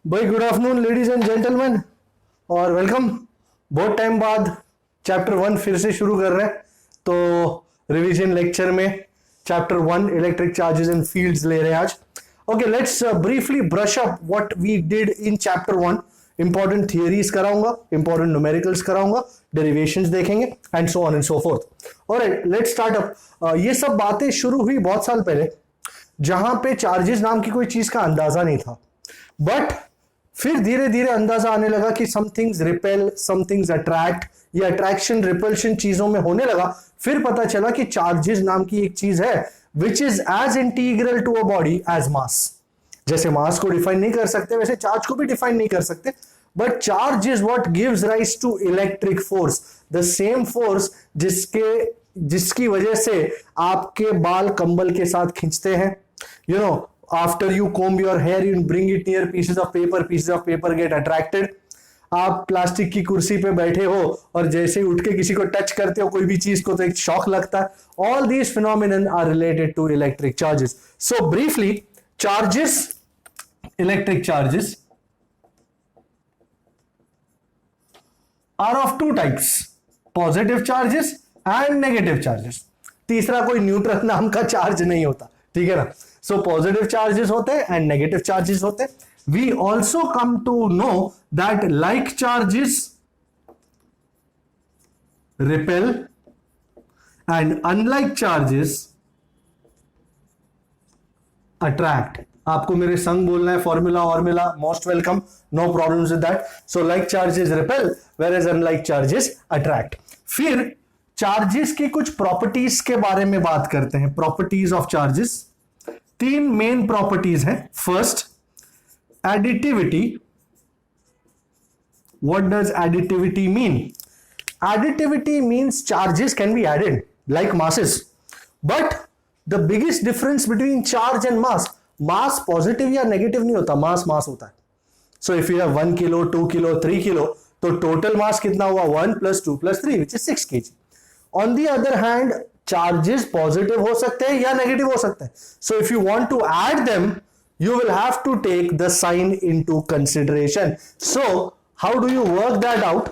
भाई good afternoon ladies and gentleman और welcome. बहुत टाइम बाद चैप्टर 1 फिर से शुरू कर रहे हैं, तो रिवीजन लेक्चर में chapter 1 electric charges and fields ले रहे हैं आज। Okay, let's briefly brush up what we did in chapter 1। Important theories कराऊंगा, इंपॉर्टेंट न्यूमेरिकल्स कराऊंगा, डेरिवेशंस देखेंगे and so on and so forth. Alright, let's start up. ये सब बातें शुरू हुई बहुत साल पहले, जहां पे चार्जेस नाम की कोई चीज का अंदाजा नहीं था, बट फिर धीरे धीरे अंदाजा आने लगा कि some things repel, some things attract, ये अट्रैक्शन रिपल्शन चीजों में होने लगा। फिर पता चला कि चार्जेस नाम की एक चीज है which is as integral to a body as mass. जैसे मास को डिफाइन नहीं कर सकते, वैसे चार्ज को भी डिफाइन नहीं कर सकते, but charge is what gives rise to electric force, the same force जिसकी वजह से आपके बाल कंबल के साथ खींचते हैं। You know, after you comb your hair, you bring it near pieces of paper get attracted. आप प्लास्टिक की कुर्सी पे बैठे हो और जैसे ही उठ के किसी को टच करते हो कोई भी चीज को, तो एक शॉक लगता है। All these phenomenon are related to electric charges. So briefly, charges, electric charges are of two types, positive charges and negative charges. तीसरा कोई न्यूट्रल नाम का चार्ज नहीं होता, ठीक है ना। सो पॉजिटिव चार्जेस होते हैं एंड नेगेटिव चार्जेस होते हैं। We also come to know that like charges repel and unlike charges attract. आपको मेरे संग बोलना है formula, most welcome, no problems with that. So like charges repel whereas unlike charges attract. फिर charges की कुछ प्रॉपर्टीज के बारे में बात करते हैं। प्रॉपर्टीज ऑफ चार्जेस, तीन मेन प्रॉपर्टीज हैं। First, additivity. What does additivity mean? Additivity means charges can be added like masses, but the biggest difference between charge and mass positive या नेगेटिव नहीं होता, मास होता है। सो if you have 1 kilo, 2 kilo, 3 kilo, तो total mass कितना हुआ? 1 + 2 + 3 which is 6 kg. On the other hand, charges positive हो सकते हैं या नेगेटिव हो सकते हैं। So if you want to add them, you will have to take the sign into consideration. So how do you work that out?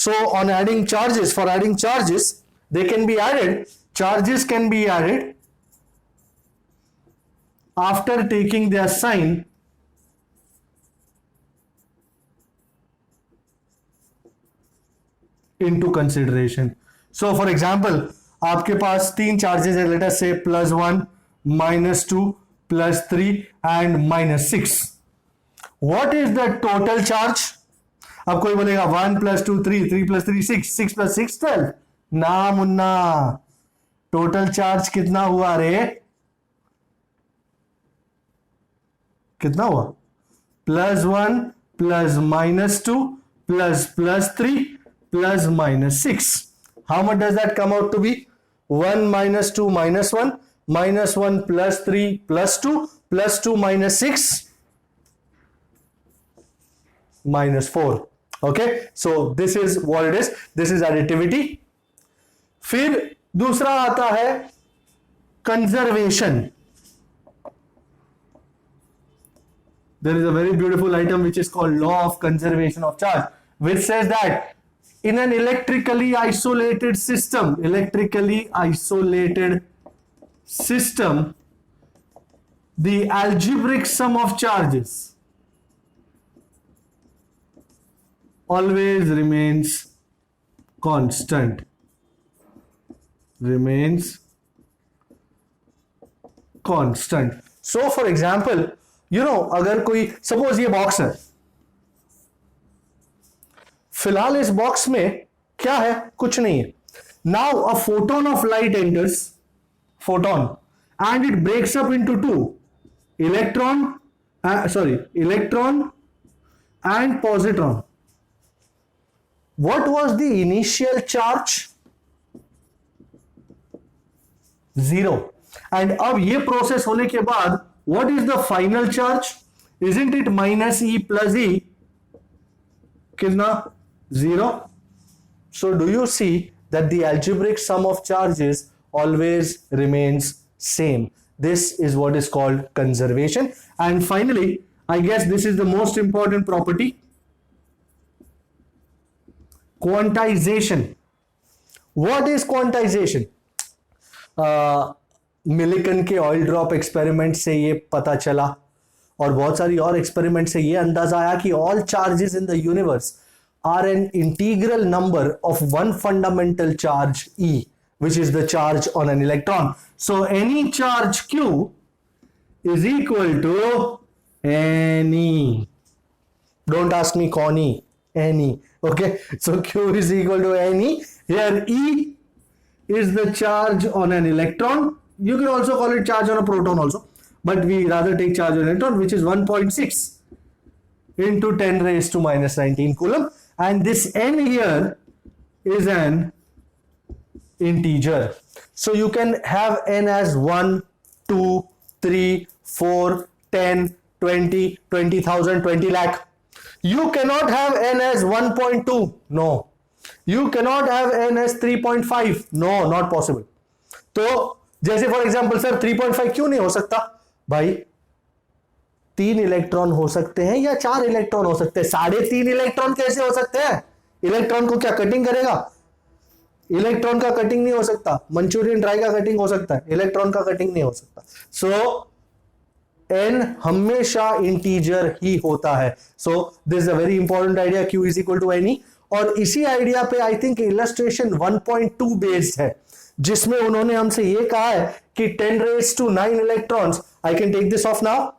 So on adding charges, for adding charges, they can be added, charges can be added after taking their sign into consideration. So for example, आपके पास तीन charges है, late us से +1, -2, +3 and -6. What is the total charge? अब कोई बोलेगा 1 + 2 3, 3 + 3 6, 6 + 6 12. ना Munna, total charge कितना हुआ रे? कितना हुआ? +1 + -2 +3 +6. How much does that come out to be? 1 - 2 - 1, -1 + 3 + 2 +2 - 6 -4. Okay, so this is what it is. This is additivity. फिर दूसरा आता है conservation. There is a very beautiful item which is called law of conservation of charge, which says that in an electrically isolated system, the algebraic sum of charges always remains constant. So for example, you know, अगर कोई suppose ये box है, फिलहाल इस box में क्या है? कुछ नहीं है। Now a photon of light enters, photon, and it breaks up into two, electron and positron. What was the initial charge? 0. And अब ये प्रोसेस होने के बाद what is the final charge? Isn't it -E + E? कितना? 0. So do you see that the algebraic sum of charges always remains same? This is what is called conservation. And finally, I guess this is the most important property. Quantization. What is quantization? Millikan के oil drop experiment से ये पता चला और बहुत सारी और experiment से ये अंदाजा आया कि all charges in the universe are an integral number of one fundamental charge E, which is the charge on an electron. So any charge Q is equal to any. Don't ask me Connie. Any. Okay. So Q is equal to any. Here E is the charge on an electron. You can also call it charge on a proton also, but we rather take charge on an electron, which is 1.6 into 10 raised to minus 19 coulomb. And this N here is an integer. So you can have N as 1, 2, 3, 4, 10, 20, 20,000, 20 lakh. You cannot have N as 1.2. No. You cannot have N as 3.5. No, not possible. तो जैसे for example sir 3.5 क्यों नहीं हो सकता? भाई 3 electron हो सकते हैं या 4 इलेक्ट्रॉन हो सकते हैं. 3.5 इलेक्ट्रॉन कैसे हो सकते हैं? इलेक्ट्रॉन को क्या कटिंग करेगा? इलेक्ट्रॉन का कटिंग नहीं हो सकता. मंचूरियन ड्राई का कटिंग हो सकता है, इलेक्ट्रॉन का कटिंग नहीं हो सकता. सो n हमेशा इंटीजर ही होता है. So this is a very important idea, q is equal to n e. और इसी आइडिया पे आई थिंक इलस्ट्रेशन 1.2 बेस्ड है, जिसमें उन्होंने हमसे ये कहा है कि 10 raised to 9 electrons, I can take this off now,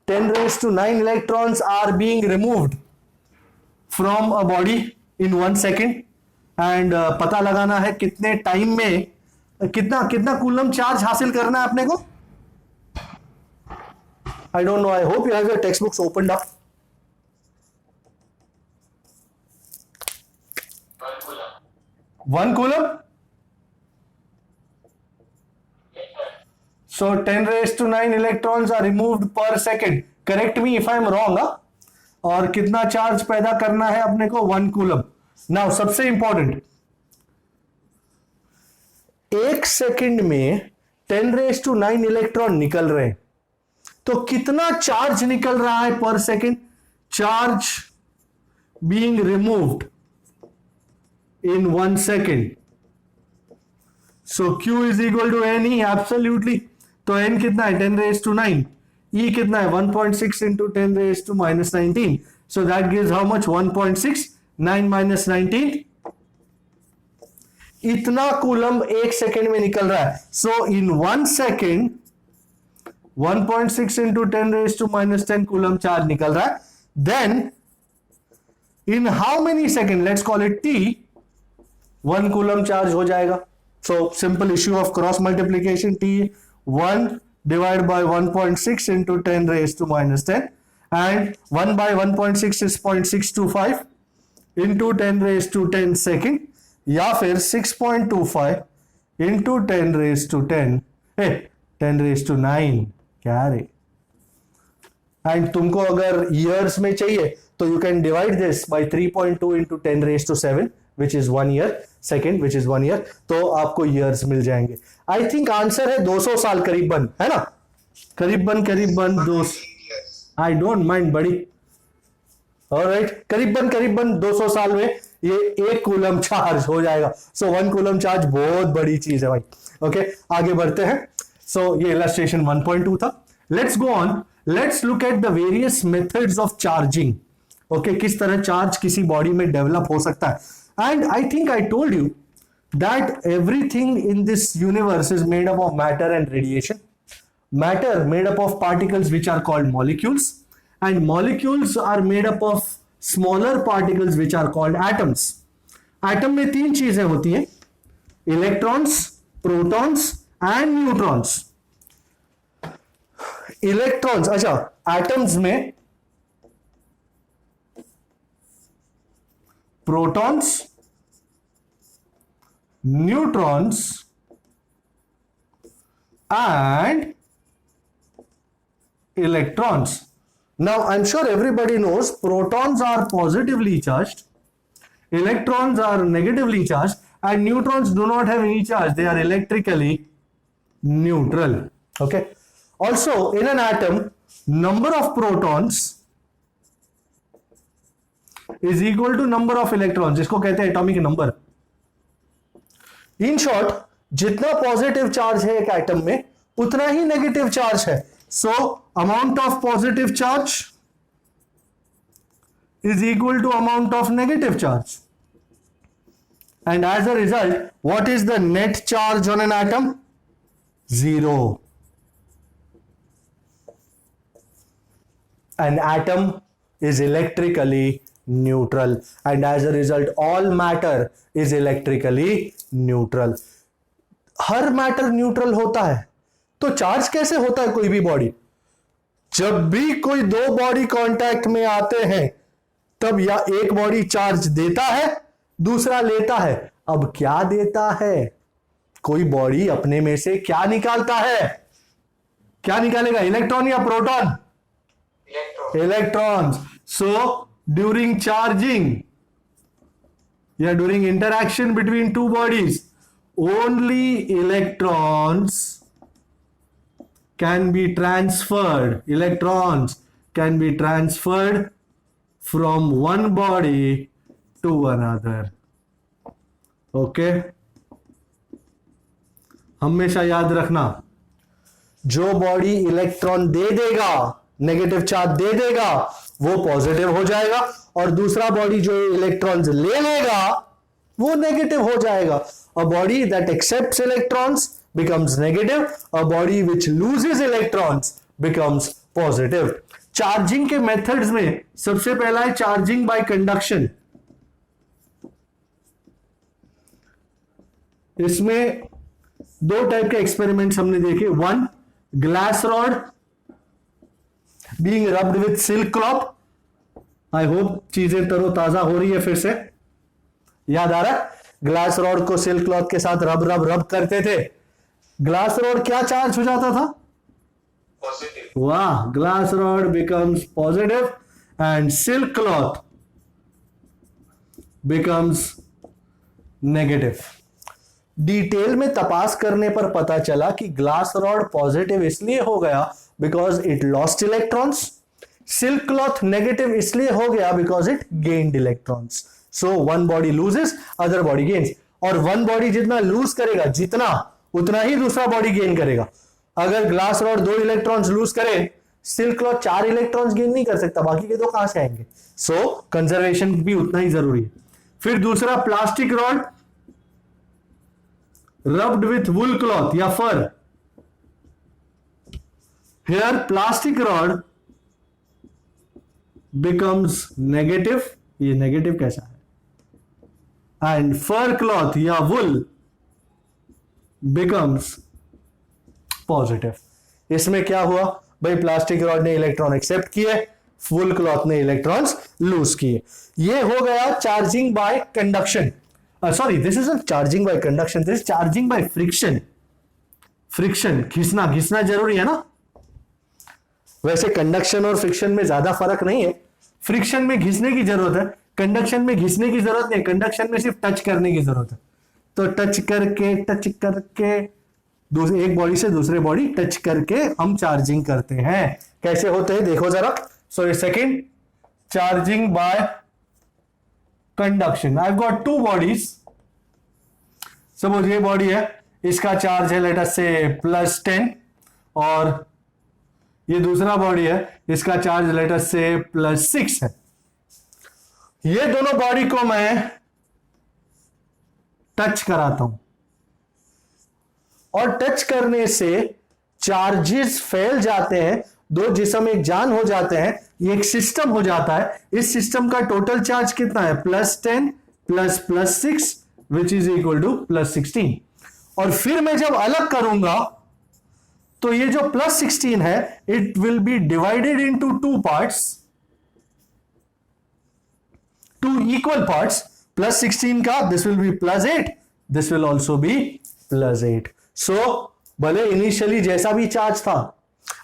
10 raised to 9 electrons are being removed from a body in 1 second. And पता लगाना है कितने टाइम में कितना कूलम चार्ज हासिल करना है अपने को. I don't know, I hope you have your text books opened up. One coulomb. So 10 raised to 9 electrons are removed per second. Correct me if I am wrong. और कितना charge पैदा करना है अपने को? 1 कूलम. नाउ सबसे important, 1 second में 10 raised to 9 electron निकल रहे हैं, तो कितना चार्ज निकल रहा है पर second? Charge being removed in 1 second. So Q is equal to n e. Absolutely. तो n कितना है? 10 raised to 9. E कितना है? 1.6 into 10 raised to minus 19. So that gives how much? 1.6. 9 minus 19. इतना कूलम 1 सेकेंड में निकल रहा है. So in 1 second 1.6 into 10 raised to minus 10 coulomb charge निकल रहा है. Then in how many seconds? Let's call it t. 1 coulomb charge हो जाएगा. So simple issue of cross multiplication. T 1 divided by 1.6 into 10 raised to minus 10, and 1 by 1.6 is 0.625 into 10 raised to 10 second, या फिर 6.25 into 10 raised to 10 raised to 9. क्या रे? And तुमको अगर years में चाहिए तो you can divide this by 3.2 into 10 raised to 7, which is 1 year. Second which is 1 year. तो आपको ईयर्स मिल जाएंगे. आई थिंक आंसर है 200 साल करीबन, है ना? करीबन 200. आई डोंट माइंड बड़ी. ऑलराइट, करीबन 200 साल में ये 1 कूलम चार्ज हो जाएगा. सो 1 कूलम चार्ज बहुत बड़ी चीज है भाई. ओके, आगे बढ़ते हैं. सो ये इलस्ट्रेशन 1.2 था. Let's go on. Let's look at the various methods of charging. Okay, किस तरह चार्ज किसी बॉडी में डेवलप हो सकता है. And I think I told you that everything in this universe is made up of matter and radiation. Matter made up of particles which are called molecules, and molecules are made up of smaller particles which are called atoms. Atom में 3 चीजें होती हैं: electrons, protons and neutrons. Electrons, अच्छा, atoms में protons, neutrons and electrons. Now I'm sure everybody knows protons are positively charged, electrons are negatively charged, and neutrons do not have any charge. They are electrically neutral. Okay. Also in an atom number of protons is equal to number of electrons, जिसको कहते हैं atomic number. In short, जितना positive charge है एक atom में उतना ही negative charge है। So amount of positive charge is equal to amount of negative charge, and as a result what is the net charge on an atom? 0. An atom is electrically neutral, and as a result all matter is electrically neutral. Her matter neutral होता है। तो charge कैसे होता है कोई भी body? जब भी कोई दो बॉडी कांटेक्ट में आते हैं तब या एक बॉडी चार्ज देता है, दूसरा लेता है। अब क्या देता है? कोई बॉडी अपने में से क्या निकालता है? क्या निकालेगा, इलेक्ट्रॉन या proton? Electrons. So during charging या during interaction between two bodies, only electrons can be transferred. Electrons can be transferred from one body to another. Okay? हमेशा याद रखना, जो बॉडी इलेक्ट्रॉन दे देगा, नेगेटिव चार्ज दे देगा, वो पॉजिटिव हो जाएगा, और दूसरा बॉडी जो इलेक्ट्रॉन्स ले लेगा वो नेगेटिव हो जाएगा। A body that accepts electrons becomes negative. A body which loses electrons becomes positive. Charging के मेथड्स में सबसे पहला है चार्जिंग बाय कंडक्शन। इसमें दो टाइप के एक्सपेरिमेंट्स हमने देखे। One, glass rod being rubbed with silk cloth. I hope चीजें तरोताजा हो रही है, फिर से याद आ रहा है? ग्लास रॉड को सिल्क क्लॉथ के साथ रब करते थे। ग्लास रॉड क्या चार्ज हो जाता था? पॉजिटिव। वाह, glass rod becomes positive and silk cloth becomes negative. Detail में तपास करने पर पता चला कि ग्लास रॉड पॉजिटिव इसलिए हो गया because it lost electrons, silk cloth negative इसलिए हो गया because it gained electrons. So one body loses, other body gains, और वन बॉडी जितना लूज करेगा जितना, उतना ही दूसरा बॉडी गेन करेगा। अगर ग्लास रॉड 2 इलेक्ट्रॉन्स लूज करे, सिल्क क्लॉथ 4 इलेक्ट्रॉन्स गेन नहीं कर सकता, बाकी के 2 कहां से आएंगे? सो कंजर्वेशन भी उतना ही जरूरी है। फिर दूसरा, plastic rod rubbed with wool cloth या fur. Here plastic rod becomes negative. ये नेगेटिव कैसा है? एंड फर क्लॉथ या वुल बिकम्स पॉजिटिव। इसमें क्या हुआ भाई? प्लास्टिक रॉड ने इलेक्ट्रॉन एक्सेप्ट किए, वुल क्लॉथ ने इलेक्ट्रॉन्स लूज किए। ये हो गया charging by conduction. Sorry, this is not charging by conduction, this is charging by friction. Friction, घिसना जरूरी है ना? वैसे कंडक्शन और फ्रिक्शन में ज्यादा फर्क नहीं है। फ्रिक्शन में घिसने की जरूरत है, कंडक्शन में घिसने की जरूरत नहीं। कंडक्शन में सिर्फ टच करने की जरूरत है। तो टच करके एक बॉडी से दूसरे बॉडी टच करके हम चार्जिंग करते हैं। कैसे होते हैं देखो जरा। So second, charging by conduction. I got 2 bodies. Suppose ये बॉडी है, इसका चार्ज है लेट अस से +10, और ये दूसरा बॉडी है, इसका चार्ज लेट अस से +6 है। ये दोनों बॉडी को मैं टच कराता हूं, और टच करने से चार्जेस फैल जाते हैं, 2 जिस्म एक जान हो जाते हैं, ये एक सिस्टम हो जाता है। इस सिस्टम का टोटल चार्ज कितना है? +10 + +6 विच इज इक्वल टू +16। और फिर मैं जब अलग करूंगा तो ये जो +16 है, it will B divided into 2 parts, 2 equal parts. +16 का this will B +8, this will also be +8। सो भले इनिशियली जैसा भी चार्ज था,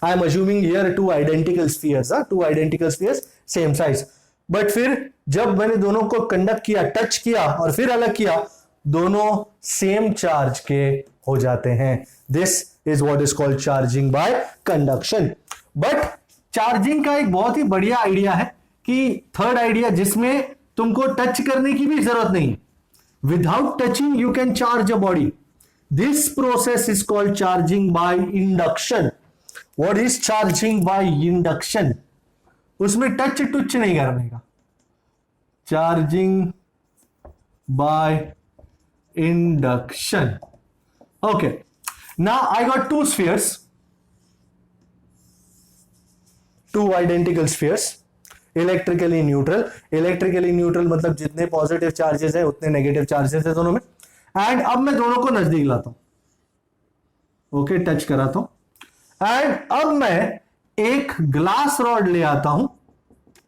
I am assuming here 2 identical spheres, 2 identical spheres same size, but फिर जब मैंने दोनों को कंडक्ट किया, टच किया और फिर अलग किया, दोनों सेम चार्ज के हो जाते हैं। This is what is called charging by conduction. But charging का एक बहुत ही बढ़िया आइडिया है कि थर्ड आइडिया जिसमें तुमको टच करने की भी जरूरत नहीं है. Without touching you can charge a body. This process is called charging by induction. What is charging by induction? उसमें टच टुच नहीं करने का. Charging by induction. Okay, now I got to spheres, two identical spheres, electrically neutral. Electrically neutral मतलब जितने positive charges हैं उतने negative charges हैं दोनों में. एंड अब मैं दोनों को नजदीक लाता हूं. ओके, टच कराता हूं. एंड अब मैं एक ग्लास रॉड ले आता हूं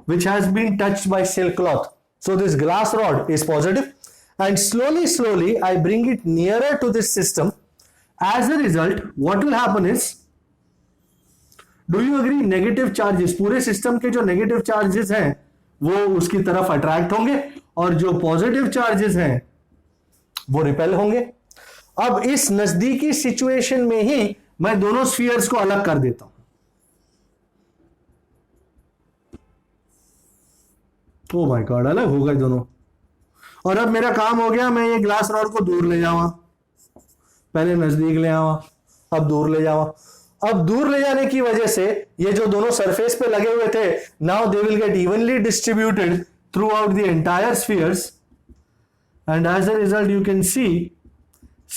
which has been touched by silk cloth. So this glass rod is positive and slowly I bring it nearer to this system. As a result, what will happen is, do you agree, negative charges, पूरे system के जो negative charges हैं वो उसकी तरफ attract होंगे और जो पॉजिटिव चार्जेस हैं वो रिपेल होंगे. अब इस नजदीकी सिचुएशन में ही मैं दोनों स्फीयर्स को अलग कर देता हूं. ओ माय गॉड, अलग हो गए दोनों. और अब मेरा काम हो गया, मैं ये ग्लास रॉड को दूर ले जाऊंगा. पहले नजदीक ले आवा, अब दूर ले जावा. अब दूर ले जाने की वजह से ये जो दोनों सरफेस पे लगे हुए थे, now they will get evenly distributed throughout the entire spheres. And as a result you can see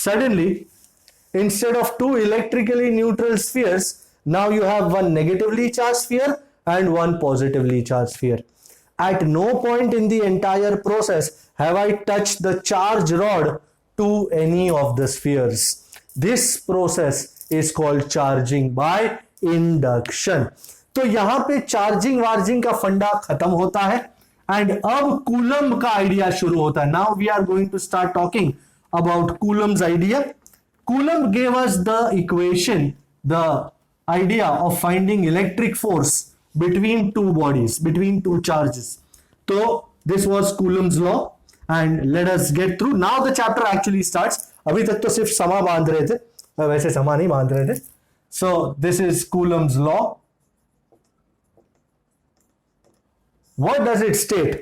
suddenly, instead of two electrically neutral spheres, now you have one negatively charged sphere and one positively charged sphere. At no point in the entire process have I touched the charge rod to any of the spheres. This process is called charging by induction. तो यहां पे charging वार्जिंग का फंडा खत्म होता है and अब coulomb का आइडिया शुरू होता है. Now we are going to start talking about Coulomb's idea. Coulomb gave us the equation, the idea of finding electric force between two bodies, between two charges. So this was Coulomb's law and let us get through. Now the chapter actually starts. अभी तक तो सिर्फ समा बांध रहे थे, वैसे समा नहीं बांध रहे थे. So this is Coulomb's law. What does it state?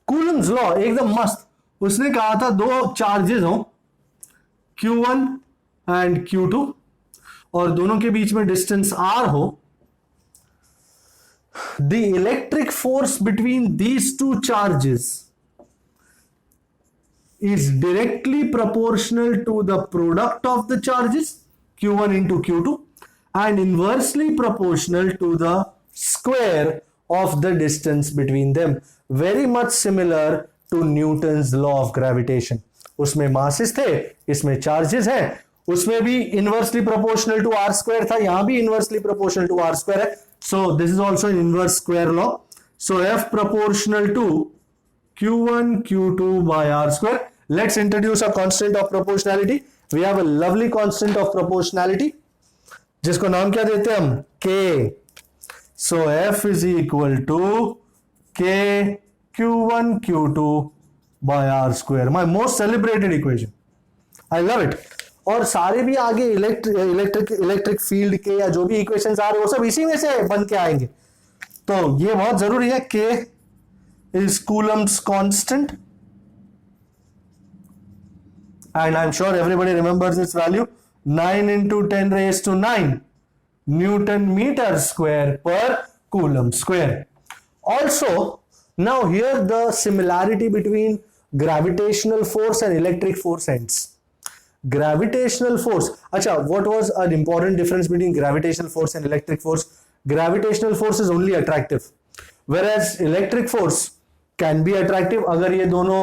Coulomb's law एकदम मस्त. उसने कहा था दो चार्जेस हो Q1 एंड Q2 और दोनों के बीच में डिस्टेंस R हो. The electric force between these two charges is directly proportional to the product of the charges Q1 into Q2 and inversely proportional to the square of the distance between them. Very much similar to Newton's law of gravitation. उसमें masses थे, इसमें charges हैं. उसमें भी inversely proportional to r square था, यहां भी inversely proportional to r square है. So this is also an inverse square law. So F proportional to Q1 Q2 by r square. Let's introduce a constant of proportionality. We have a lovely constant of proportionality जिसको नाम क्या देते हैं हम? K. So F is equal to K Q1 Q2 by r square. My most celebrated equation. I love it. और सारे भी आगे इलेक्ट्रिक फील्ड के या जो भी इक्वेशंस आ रहे हैं वो सब इसी में से बन के आएंगे. तो ये बहुत जरूरी है. K is Coulomb's constant and I'm sure everybody remembers its value. 9 into 10 raised to 9 Newton meter square per Coulomb square. Also, now here the similarity between gravitational force and electric force ends. Gravitational force. Acha, what was an important difference between gravitational force and electric force? Gravitational force is only attractive, whereas electric force can be attractive. अगर ये दोनों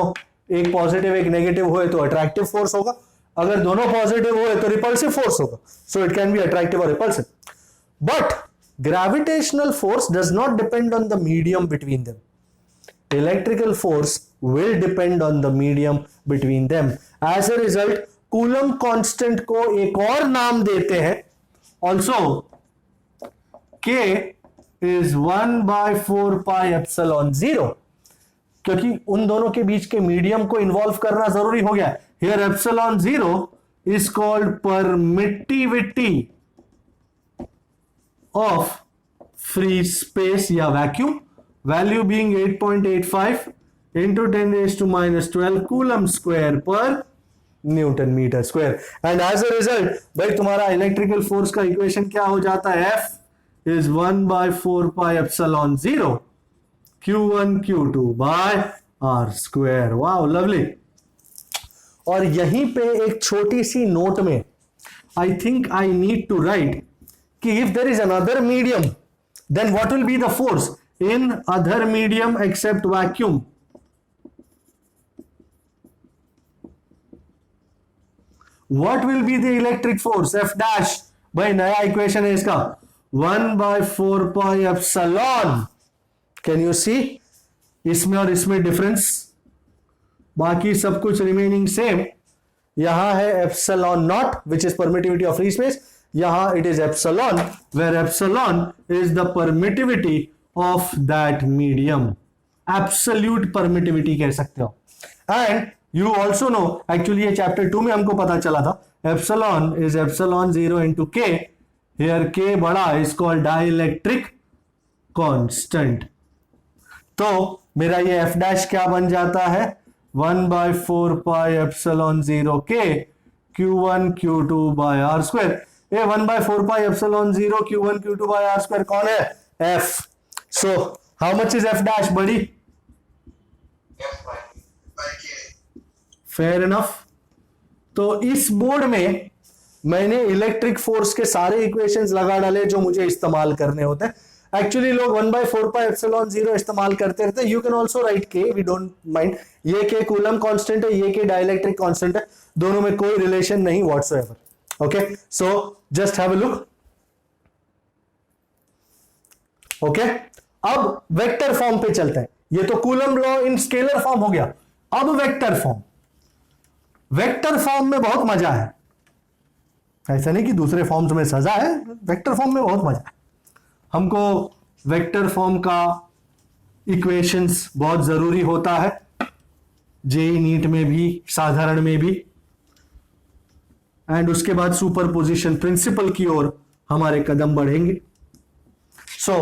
एक positive एक negative हुए तो attractive force होगा, अगर दोनों पॉजिटिव हुए तो रिपल्सिव फोर्स होगा. So it can be attractive और repulsive. But gravitational force does not depend on the medium between them. Electrical force will depend on the medium between them. As a result, Coulomb constant को एक और नाम देते हैं. Also, K is 1 by 4 pi epsilon 0. क्योंकि उन दोनों के बीच के मीडियम को इन्वॉल्व करना जरूरी हो गया. Here epsilon 0 is called permittivity. Of free space या vacuum, value being 8.85 into 10⁻⁻12 coulomb square per newton metre square. And as a result भाई तुम्हारा इलेक्ट्रिकल फोर्स का इक्वेशन क्या हो जाता है, F is 1/4 pi epsilon 0 Q1 Q2 by R square. Wow lovely. और यहीं पे एक छोटी सी नोट में I think I need to write कि if there is another medium then what will be the force in other medium except vacuum. What will be the electric force F dash? भाई नया equation है इसका 1/4 pi epsilon. Can you सी इसमें और इसमें difference, बाकी सब कुछ रिमेनिंग सेम। यहां है epsilon nought which is permittivity of free space, यहां it is epsilon where epsilon is the permittivity of that medium, absolute permittivity कह सकते हो। And you also know, actually ये चैप्टर 2 में हमको पता चला था, epsilon is epsilon 0 into K, here K बड़ा इज कॉल्ड डाइलेक्ट्रिक कांस्टेंट। तो मेरा ये एफ डैश क्या बन जाता है 1/4 पाई एप्सिलॉन 0 के Q1 Q2 by are square. ये 1/4 pi epsilon 0 Q1 Q2 by are square कौन है, F। So how much is F dash बड़ी, फेयर इनफ। तो इस बोर्ड में मैंने इलेक्ट्रिक फोर्स के सारे इक्वेशंस लगा डाले जो मुझे इस्तेमाल करने होते हैं। एक्चुअली लोग 1/4 पाई एप्सिलॉन 0 इस्तेमाल करते रहते हैं। यू कैन ऑल्सो राइट के, वी डोंट माइंड। ये के कूलम कांस्टेंट है, ये के डाइलेक्ट्रिक कांस्टेंट है, दोनों में कोई रिलेशन नहीं whatsoever. Okay, so just have a look. Okay, अब वेक्टर फॉर्म पे चलते हैं। ये तो coulomb law in scalar form हो गया, अब वेक्टर फॉर्म। वेक्टर फॉर्म में बहुत मजा है, ऐसा नहीं कि दूसरे फॉर्म्स में सजा है, वेक्टर फॉर्म में बहुत मजा है। हमको वेक्टर फॉर्म का इक्वेशंस बहुत जरूरी होता है, जेई नीट में भी साधारण में भी। एंड उसके बाद सुपरपोजिशन प्रिंसिपल की ओर हमारे कदम बढ़ेंगे। So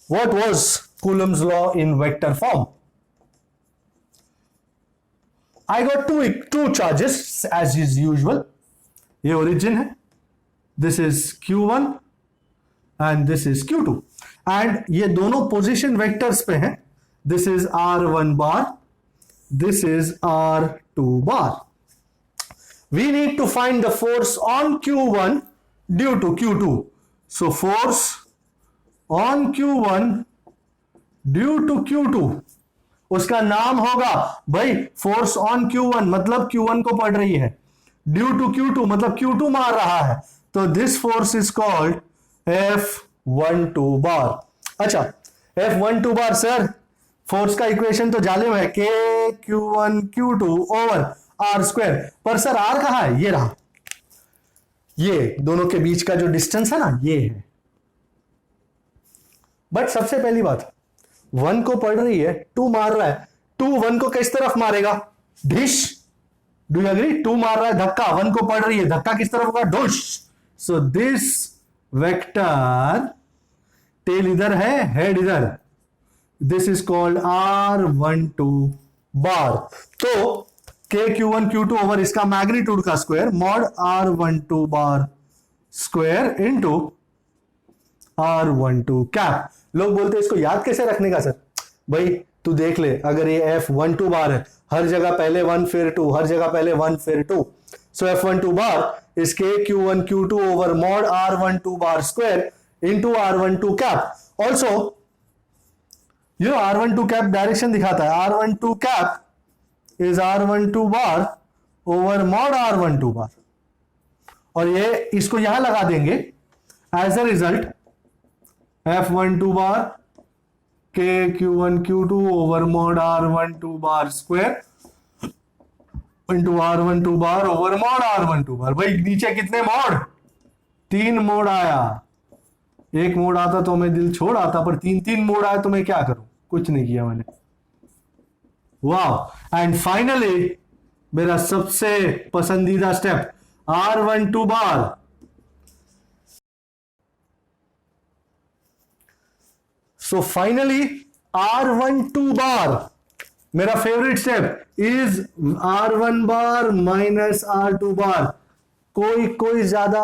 what was Coulomb's law in vector form? I got two charges as is usual. ये origin है, this is Q1 and this is Q2, and ये दोनों position vectors पे हैं। This is R1 bar, this is R2 bar. We need to find the force on Q1 due to Q2. So force on Q1 due to Q2, उसका नाम होगा भाई force on Q1, मतलब Q1 को पड़ रही है, ड्यू टू Q2 मतलब Q2 मार रहा है, तो this force is called F12 बार। अच्छा, F12 बार सर, फोर्स का इक्वेशन तो जालिम है, K Q1 Q2 over R square, पर सर R कहां है, ये रहा, ये दोनों के बीच का जो डिस्टेंस है ना, ये है। बट सबसे पहली बात, 1 को पढ़ रही है, 2 मार रहा है, 2 1 को किस तरफ मारेगा, ढिश। Do you agree? 2 मार रहा है धक्का, 1 को पढ़ रही है, धक्का किस तरफ होगा, ढुश। सो दिस वेक्टर, टेल इधर है, हेड इधर, दिस इज कॉल्ड R12 बार। तो K Q1 Q2 ओवर इसका मैग्नीट्यूड का square mod R12 bar square into R12 cap. लोग बोलते हैं इसको याद कैसे रखने का सर? भाई तू देख ले, अगर ये F12 बार है, हर जगह पहले 1 फिर 2, हर जगह पहले 1 फिर 2, so F12 bar is K Q1 Q2 over mod R12 bar square into R12 cap. Also you know R12 cap direction दिखाता है, R12 cap is R12 bar over mod R12 bar, और ये इसको यहां लगा देंगे, as a result F12 bar K Q1 Q2 over mod R12 bar square into R12 bar over mod R12 bar. भाई नीचे कितने मोड, 3 मोड आया, एक मोड आता तो मैं दिल छोड़ आता, पर 3 मोड आया तो मैं क्या करूं, कुछ नहीं किया मैंने। वाह। एंड फाइनली मेरा सबसे पसंदीदा स्टेप, R12 बार सो फाइनली R12 बार, मेरा favourite step is R1 bar minus R2 बार। कोई ज्यादा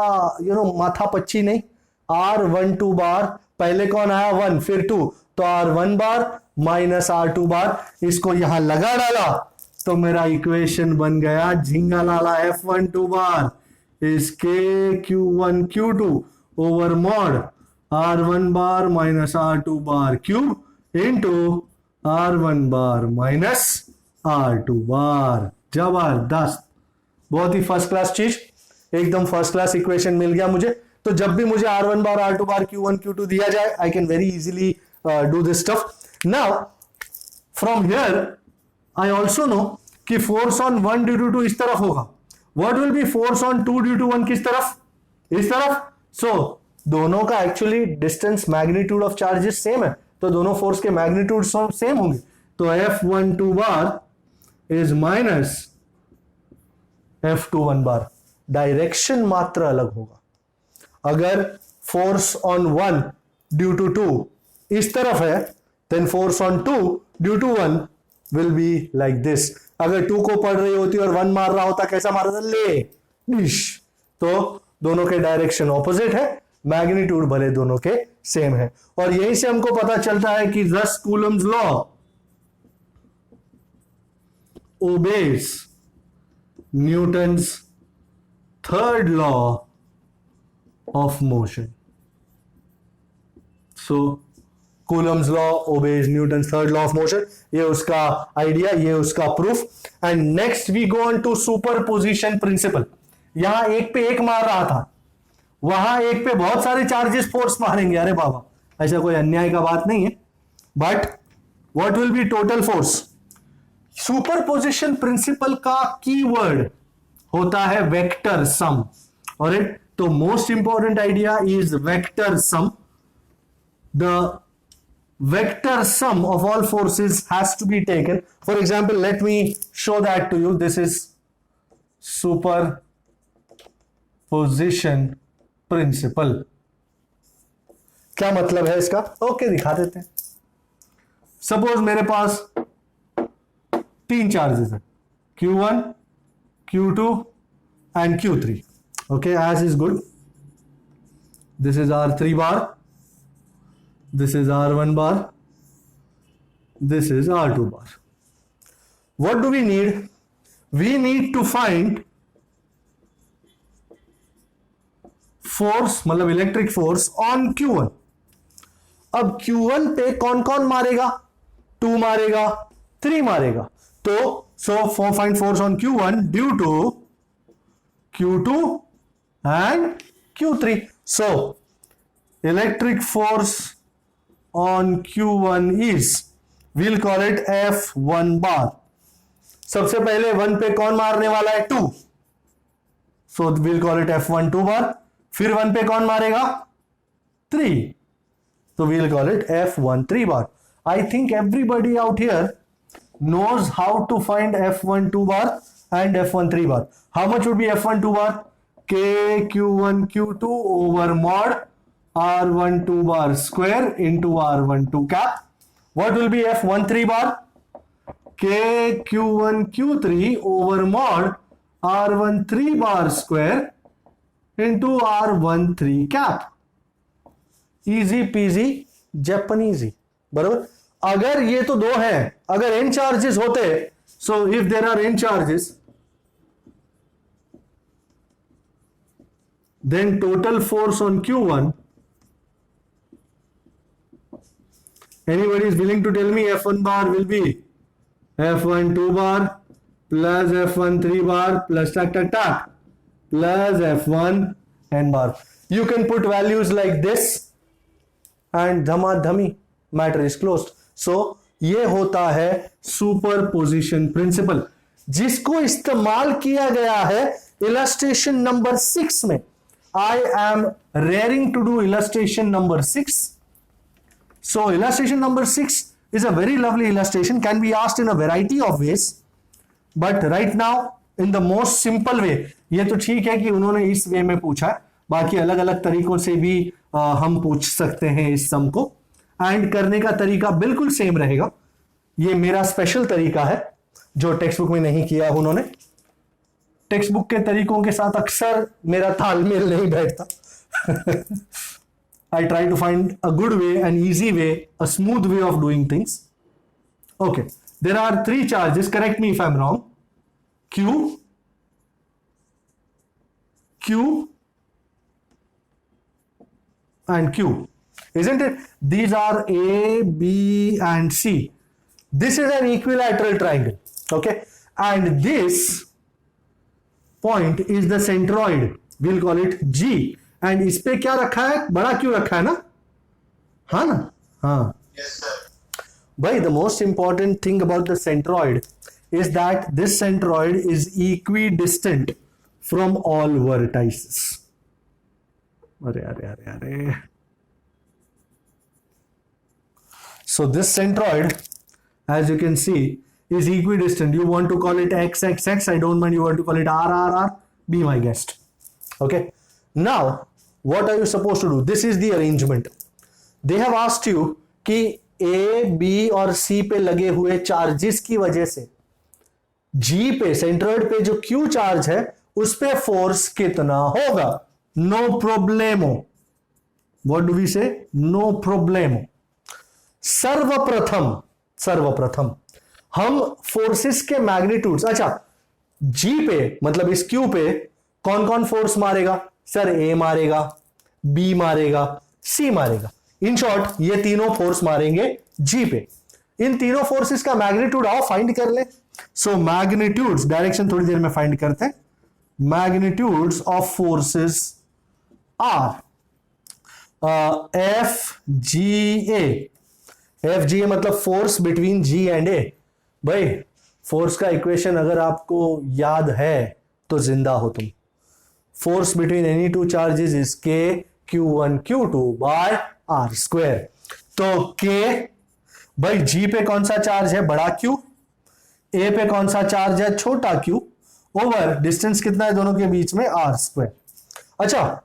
माथा पच्ची नहीं। R12 बार, पहले कौन आया 1 फिर 2, तो R1 बार माइनस R2 बार, इसको यहां लगा डाला तो मेरा इक्वेशन बन गया झिंगा लाला F12 बार इज के Q1 Q2 over mod R1 बार माइनस R2 बार क्यूब इंटू R1 बार माइनस R2 बार। जबरदस्त, बहुत ही फर्स्ट क्लास चीज, एकदम फर्स्ट क्लास इक्वेशन मिल गया मुझे। तो जब भी मुझे R1 बार R2 बार Q1 Q2 दिया जाए, I can very easily do this stuff. Now from here I also know कि फोर्स ऑन 1 ड्यू टू 2 इस तरफ होगा। What will be force on 2 due to 1 किस तरफ? इस तरफ। सो दोनों का actually distance magnitude of charges same है, तो दोनों फोर्स के मैग्नीट्यूड सेम होंगे। तो F12 bar is minus F21 bar, direction मात्र अलग होगा। अगर फोर्स ऑन 1 ड्यू टू 2 इस तरफ है, then force on 2 due to 1 will be like this. अगर 2 को पढ़ रही होती और 1 मार रहा होता, कैसा मार रहा था? ले डिश। तो दोनों के डायरेक्शन ऑपोजिट है, मैग्नीट्यूड भले दोनों के सेम है। और यहीं से हमको पता चलता है कि thus Coulomb's law obeys Newton's third law of motion. So Coulomb's law obeys Newton's third law of motion, ये उसका आइडिया, ये उसका proof. And next we go on to superposition principle. यहां एक पे एक मार रहा था, वहां एक पे बहुत सारे चार्जेस फोर्स मारेंगे। अरे बाबा, ऐसा कोई अन्याय का बात नहीं है। But what will B total force? Superposition principle का कीवर्ड होता है वेक्टर सम। ऑलराइट, तो most important idea is vector sum. The vector sum of all forces has to be taken. For example, let me show that to you. This is superposition principle. क्या मतलब है इसका? Okay, दिखा देते हैं। Suppose मेरे पास 3 charges है, Q1, Q2 and Q3. Okay, as is good. This is R3 bar. This is R1 bar. This is R2 bar. What do we need? We need to find force, मतलब electric force on Q1। अब Q1 पे कौन कौन मारेगा? 2 मारेगा, 3 मारेगा। तो find force on Q1 due to Q2 and Q3. So electric force on Q1 is, we'll call it F1 bar. सबसे पहले 1 पे कौन मारने वाला है? 2, so we'll call it F12 bar. फिर 1 पे कौन मारेगा? 3, so we'll call it F13 bar. I think everybody out here knows how to find F12 bar and F13 bar. How much would be F12 bar? K Q1 Q2 over mod R12 bar square into R12 cap. What will be F13 bar? K Q1 Q3 over mod R13 bar square into R13 cap. Easy peasy Japanesey, बराबर। अगर ये तो 2 है, अगर n charges होते, so if there are n charges, then total force on Q1, anybody is willing to tell me F1 bar will be F12 bar plus F13 bar plus tac plus F1 n bar. You can put values like this and dhama dhami, matter is closed. So ये होता है superposition principle, जिसको इस्तेमाल किया गया है illustration number 6 में। I am raring to do illustration number 6. So illustration number 6 is a very lovely illustration, can be asked in a variety of ways, but right now in the most simple way. ये तो ठीक है कि उन्होंने इस वे में पूछा है, बाकी अलग अलग तरीकों से भी हम पूछ सकते हैं इस सम को। एंड करने का तरीका बिल्कुल सेम रहेगा। ये मेरा स्पेशल तरीका है जो टेक्स्ट बुक में नहीं किया उन्होंने। टेक्स्ट बुक के तरीकों के साथ अक्सर मेरा तालमेल नहीं बैठता। I try to find a good way, an easy way, a smooth way of doing things. Okay, there are three charges, correct me if I'm wrong. Q, Q and Q, isn't it? These are A, B and C. This is an equilateral triangle, okay? And this point is the centroid. We'll call it G. And इस पे क्या रखा है, बड़ा क्यों रखा है ना, हाँ ना, हाँ भाई। The most important thing about the centroid is that this centroid is equi distant from all vertices. अरे अरे अरे अरे, so this centroid as you can see is equidistant. You want to call it x x x, I don't mind. You want to call it r r r, be my guest. Okay, now what are you supposed to do? This is the arrangement. They have asked you कि A, B और C पे लगे हुए charges की वजह से G पे, centroid पे जो Q चार्ज है उस पे फोर्स कितना होगा। नो प्रॉब्लेमो, व्हाट डू वी से, नो प्रॉब्लेमो। सर्वप्रथम हम फोर्सेस के मैग्नीट्यूड्स, अच्छा G पे मतलब इस Q पे कौन कौन फोर्स मारेगा सर, A मारेगा, B मारेगा, C मारेगा। इन शॉर्ट ये तीनों फोर्स मारेंगे G पे। इन तीनों फोर्सेस का मैग्नीट्यूड आओ फाइंड कर ले। सो मैग्नीट्यूड्स, डायरेक्शन थोड़ी देर में फाइंड करते हैं। Magnitudes of forces are FGA। FGA मतलब force between G and A। भाई फोर्स का इक्वेशन अगर आपको याद है तो जिंदा हो तुम। Force between any two charges is K Q1 Q2 by R square. तो K भाई G पे कौन सा चार्ज है, बड़ा Q, A पे कौन सा चार्ज है, छोटा Q, ओवर डिस्टेंस कितना है दोनों के बीच में, R स्क्वायर। अच्छा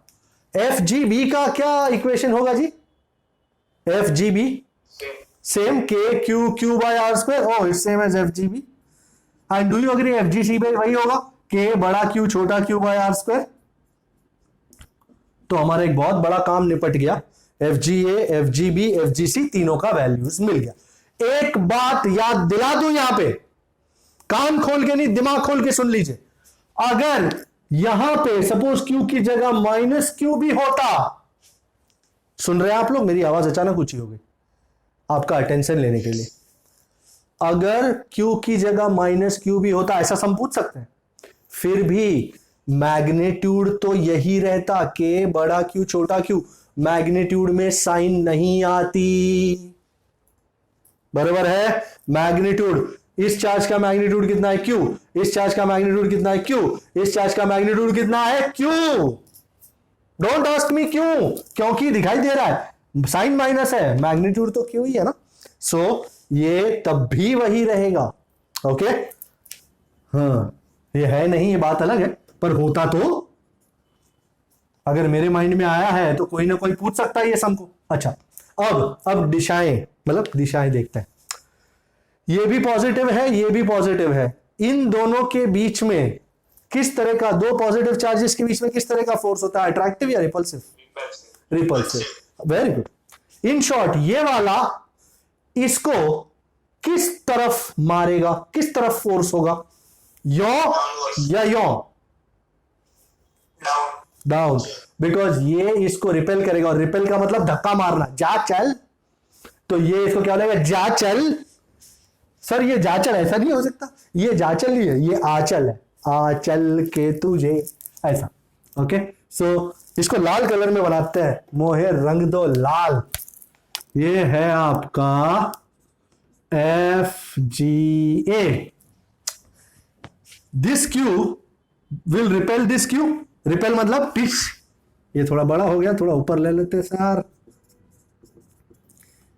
FGB का क्या इक्वेशन होगा जी, FGB same K Q by R square, oh it's same as FGB। And do you agree FGC पे वही होगा, K बड़ा Q छोटा Q बाय R स्क्वायर। तो हमारा एक बहुत बड़ा काम निपट गया। FGA, FGB, FGC तीनों का वैल्यूज मिल गया। एक बात याद दिला दूं यहां पे, कान खोल के नहीं दिमाग खोल के सुन लीजिए। अगर यहां पे सपोज Q की जगह -Q भी होता, सुन रहे हैं आप लोग, मेरी आवाज अचानक ऊंची हो गई आपका अटेंशन लेने के लिए। अगर Q की जगह -Q भी होता, ऐसा हम पूछ सकते हैं, फिर भी मैग्नीट्यूड तो यही रहता, K बड़ा Q छोटा Q। मैग्नीट्यूड में साइन नहीं आती, बराबर है। मैग्नीट्यूड, इस चार्ज का मैग्नीट्यूड कितना है Q, इस चार्ज का मैग्नीट्यूड कितना है Q, इस चार्ज का मैग्नीट्यूड कितना है Q। डोंट आस्क मी क्यों, क्योंकि दिखाई दे रहा है साइन माइनस है, मैग्नीट्यूड तो Q ही है ना। सो ये तब भी वही रहेगा। ओके, हाँ ये है नहीं, ये बात अलग है, पर होता तो, अगर मेरे माइंड में आया है तो कोई ना कोई पूछ सकता है ये सबको। अच्छा अब दिशाएं, मतलब दिशाएं देखते हैं। ये भी पॉजिटिव है, ये भी पॉजिटिव है, इन दोनों के बीच में किस तरह का, दो पॉजिटिव चार्जेस के बीच में किस तरह का फोर्स होता है, अट्रैक्टिव या repulsive? Repulsive, very good. In short ये वाला इसको किस तरफ मारेगा, किस तरफ फोर्स होगा, यो या यो? डाउन, बिकॉज ये इसको रिपेल करेगा, और रिपेल का मतलब धक्का मारना, जा चल, तो ये इसको क्या बोलेगा, जा चल। सर ये जाचल ऐसा नहीं हो सकता, ये जाचल नहीं है, ये आचल है, आचल के तुझे, ऐसा। ओके, सो इसको लाल कलर में बनाते हैं, मोहे रंग दो लाल। ये है आपका FGA। This Q will repel this Q, repel मतलब पिच। ये थोड़ा बड़ा हो गया, थोड़ा ऊपर ले लेते सर,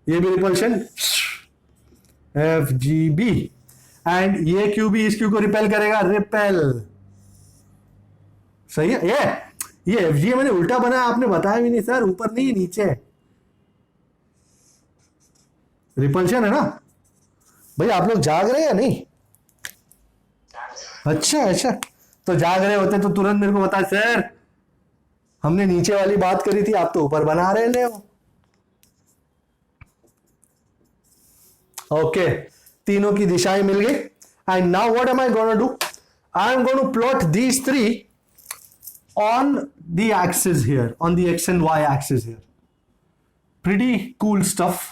ये भी रिपल्शन FGB। एंड ये Q भी इस Q को रिपेल करेगा, रिपेल। सही है। ये FGA मैंने उल्टा बनाया, आपने बताया भी नहीं सर, ऊपर नहीं नीचे। रिपल्शन है ना भाई? आप लोग जाग रहे हैं या नहीं? अच्छा अच्छा, तो जाग रहे होते तो तुरंत मेरे को बता, सर हमने नीचे वाली बात करी थी, आप तो ऊपर बना रहे हो। ओके, तीनों की दिशाएं मिल गई। And now what am I gonna do? I am gonna plot these three on the axis here, on the x and y axis here. Pretty cool stuff.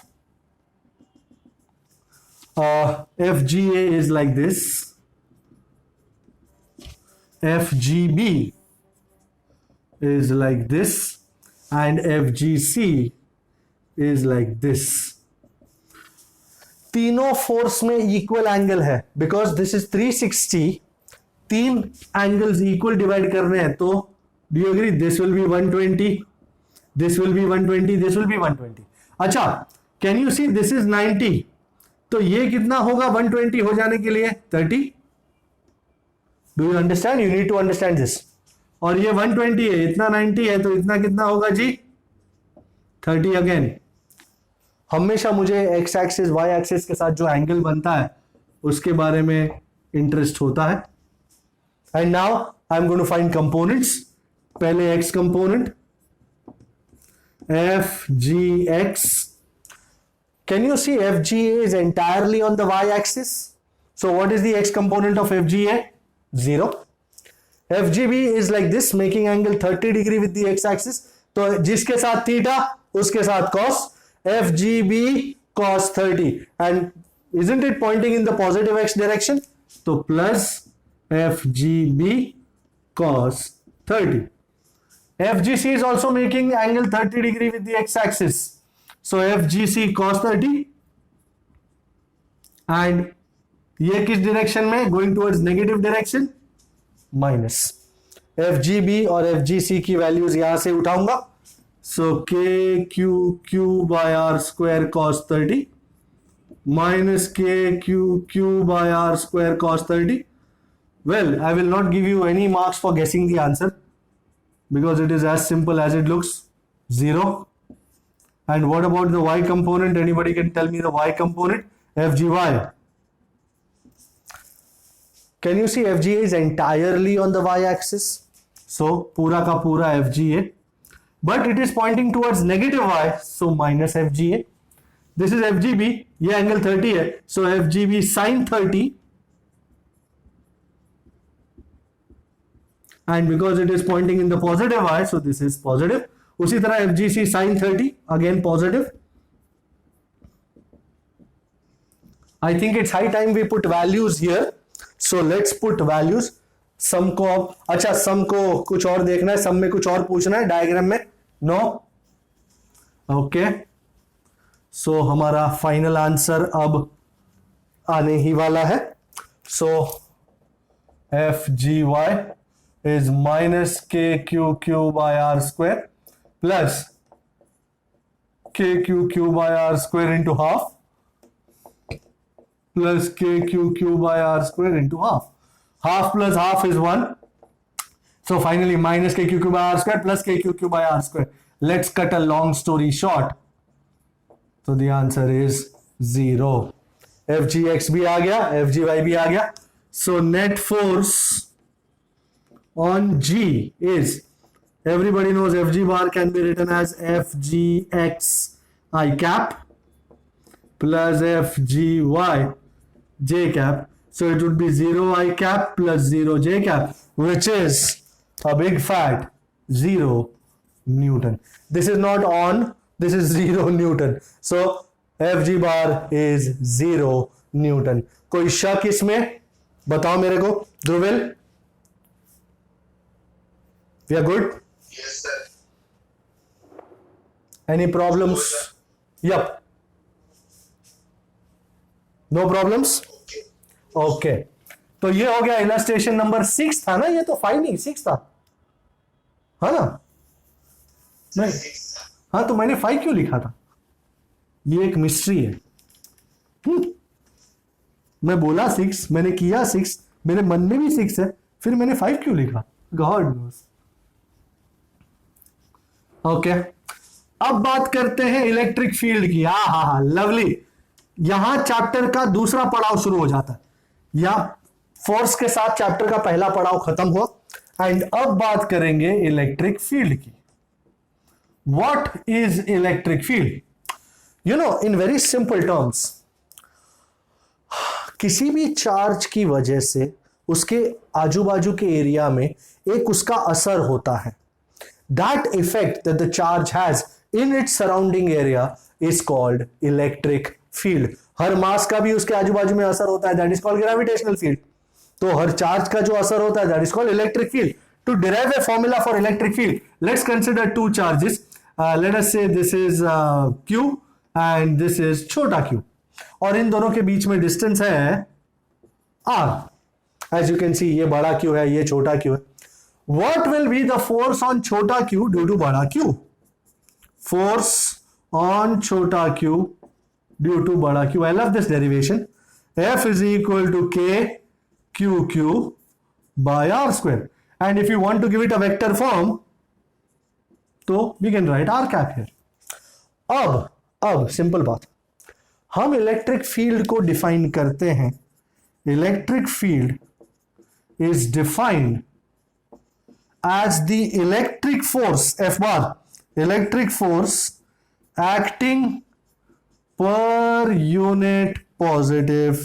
FGA is like this, FGB is like this, and FGC is like this. तीनों force में equal angle है, because this is 360, तीन angles equal divide करने हैं, तो do you agree? This will be 120, this will be 120, this will be 120। अच्छा, can you see this is 90, तो ये कितना होगा 120 हो जाने के लिए? 30। Do you understand? You need to understand this. और ये 120 है, इतना 90 है, तो इतना कितना होगा जी? 30 अगेन। हमेशा मुझे एक्स एक्सिस वाई एक्सिस के साथ जो एंगल बनता है उसके बारे में इंटरेस्ट होता है। And now I am going to find components. पहले X component, F G X. Can you see F G A is entirely on the Y axis? So what is the X component of F G A? 0। F G B is like this, making angle 30 degree with the X axis, तो जिसके साथ theta उसके साथ cos, FGB cos 30, and isn't it pointing in the positive x direction? So plus FGB cos 30. FGC is also making angle 30 degree with the x axis, so FGC cos 30, and ये किस direction में? Going towards negative direction, minus. FGB और FGC की values यहां से उठाऊंगा, so KQQ by R square cos 30 minus KQQ by R square cos 30. Well, I will not give you any marks for guessing the answer because it is as simple as it looks, 0. And what about the y component? Anybody can tell me the y component? FGY. Can you see FGA is entirely on the y axis? So पूरा का पूरा FGA, but it is pointing towards negative y, so minus FGA. This is FGB, ये angle 30 है, so FGB sin 30, and because it is pointing in the positive y, so this is positive. उसी तरह FGC sin 30, again positive. I think it's high time we put values here, so let's put values. सम को, अच्छा सम को कुछ और देखना है, सम में कुछ और पूछना है डायग्राम में? नो। ओके, सो हमारा फाइनल आंसर अब आने ही वाला है। So F G Y is minus K Q Q by are square plus K Q Q by are square into half plus K Q Q by are square into half. Half plus half is 1. So finally minus KQQ by R square plus KQQ by R square. Let's cut a long story short. So the answer is 0. FGX भी आ गया, FGY भी आ गया. So net force on G is, everybody knows FG bar can be written as FGX I cap plus FGY J cap. So it would be 0 I cap plus 0 J cap, which is a big fat 0 Newton. This is not on, this is 0 Newton. So FG bar is 0 Newton. कोई शक इसमें? बताओ मेरे को, Dhruvil. We are good? Yes, sir. Any problems? Yup. No problems? Okay, तो ये हो गया इलस्ट्रेशन नंबर 6 था ना? ये तो 5 नहीं 6 था, है ना? नहीं, हाँ, तो मैंने 5 क्यों लिखा था? ये एक मिस्ट्री है। मैं बोला 6, मैंने किया 6, मेरे मन में भी 6 है, फिर मैंने 5 क्यों लिखा? God knows. ओके, अब बात करते हैं इलेक्ट्रिक फील्ड की। हाँ हाँ हाँ, लवली। यहां चैप्टर का दूसरा पड़ाव शुरू हो जाता है, या फोर्स के साथ चैप्टर का पहला पड़ाव खत्म हुआ। एंड अब बात करेंगे इलेक्ट्रिक फील्ड की। What is electric field? You know, in very simple terms, किसी भी चार्ज की वजह से उसके आजू बाजू के एरिया में एक उसका असर होता है। That effect that the charge has in its surrounding area is called electric field. हर मास का भी उसके आजू बाजू में असर होता है, that is called gravitational field. तो हर चार्ज का जो असर होता है, that is called electric field. To derive a formula for electric field, let's consider two charges. Let us say this is q and this is छोटा q, और इन दोनों के बीच में डिस्टेंस है r। As you can see, ये बड़ा q है, ये छोटा q है। What will be the force on छोटा q due to बड़ा q? Force on छोटा q due to बड़ा q. I love this derivation. F is equal to k q by r square. And if you want to give it a vector form, तो we can write r cap here. अब simple बात, हम electric field को define करते हैं। Electric field is defined as the electric force F bar, electric force acting per unit positive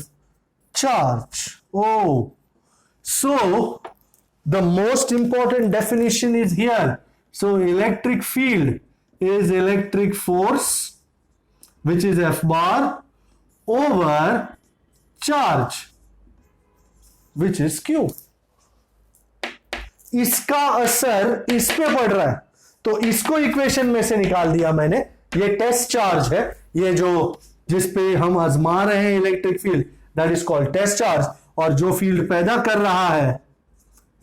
charge. Oh, so the most important definition is here. So electric field is electric force, which is F bar, over charge, which is Q. इसका असर इस पे पड़ रहा है, तो इसको equation में से निकाल दिया मैंने। ये टेस्ट चार्ज है, ये जो जिस पे हम आजमा रहे हैं electric field, that is called test charge. और जो फील्ड पैदा कर रहा है,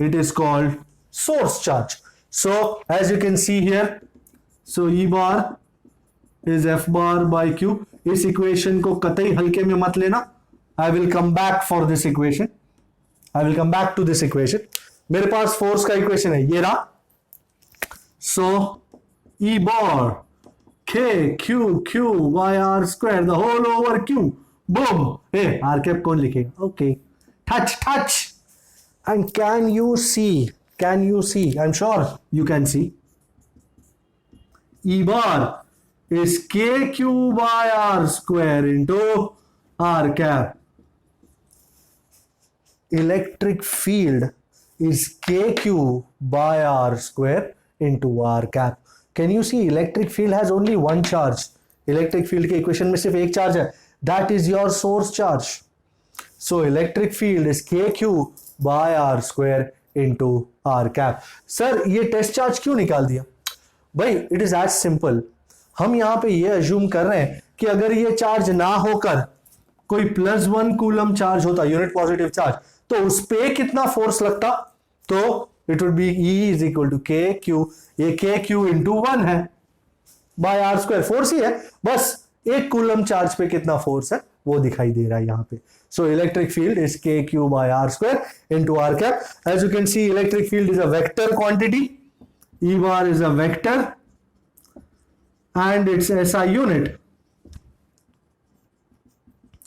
it is called source charge. So as you can see here, so E bar is F bar by q. इस इक्वेशन को कतई हल्के में मत लेना। I will come back for this equation, I will come back to this equation. मेरे पास force का इक्वेशन है, ये रहा। सो E bar K Q by R square the whole over Q, boom. R cap कौन लिखेगा? Okay, touch. And can you see, I am sure you can see, E bar is के Q by are square into are cap. Electric field is kq by r square into r cap. Can you see electric field has only one charge? Electric field के equation में सिर्फ एक charge है, that is your source charge. So electric field is kq by r square into r cap. Sir ये test charge क्यों निकाल दिया? भाई it is as simple. हम यहाँ पे ये assume कर रहे हैं कि अगर ये चार्ज ना होकर कोई +1 कूलम चार्ज होता, यूनिट पॉजिटिव चार्ज, तो उस पे कितना फोर्स लगता? तो it would be E is equal to k q. ये के क्यू इंटू 1 है बाय आर स्क्वायर, फोर्स ही है, बस एक कूलम चार्ज पे कितना फोर्स है वो दिखाई दे रहा है यहाँ पे। सो इलेक्ट्रिक फील्ड इज के Q by are square into are cap. As you can see, electric field is a vector quantity, E bar is a vector and its SI unit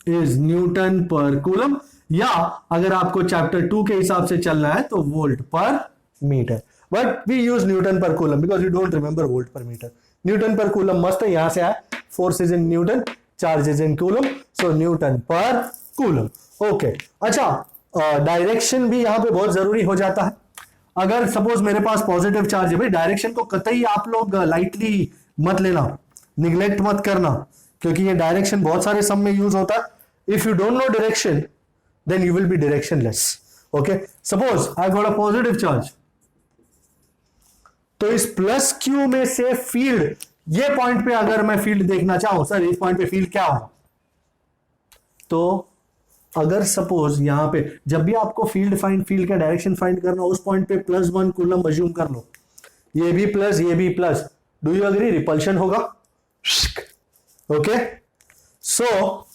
is newton per coulomb, या अगर आपको chapter 2 के हिसाब से चलना है तो volt per metre. But we use newton per coulomb because you don't remember volt per metre. Newton per coulomb मस्त है, यहां से आए, force is in newton, charge is in coulomb, so newton per coulomb. Okay, अच्छा, direction भी यहां पे बहुत जरूरी हो जाता है। अगर सपोज मेरे पास पॉजिटिव चार्ज है, भाई डायरेक्शन को कतई आप लोग लाइटली मत लेना, निग्लेक्ट मत करना, क्योंकि ये डायरेक्शन बहुत सारे सम में यूज होता है। If you don't know direction, then you will be directionless. Okay, suppose I got a positive charge, तो इस प्लस क्यू में से फील्ड, ये पॉइंट पे अगर मैं फील्ड देखना चाहूं, सर इस पॉइंट पे फील्ड क्या होगा, तो अगर सपोज यहां पे जब भी आपको फील्ड का डायरेक्शन फाइंड करना हो, उस पॉइंट पे +1 कूलम अज्यूम कर लो, ये भी प्लस ये भी plus, do you agree? Repulsion होगा। Okay, so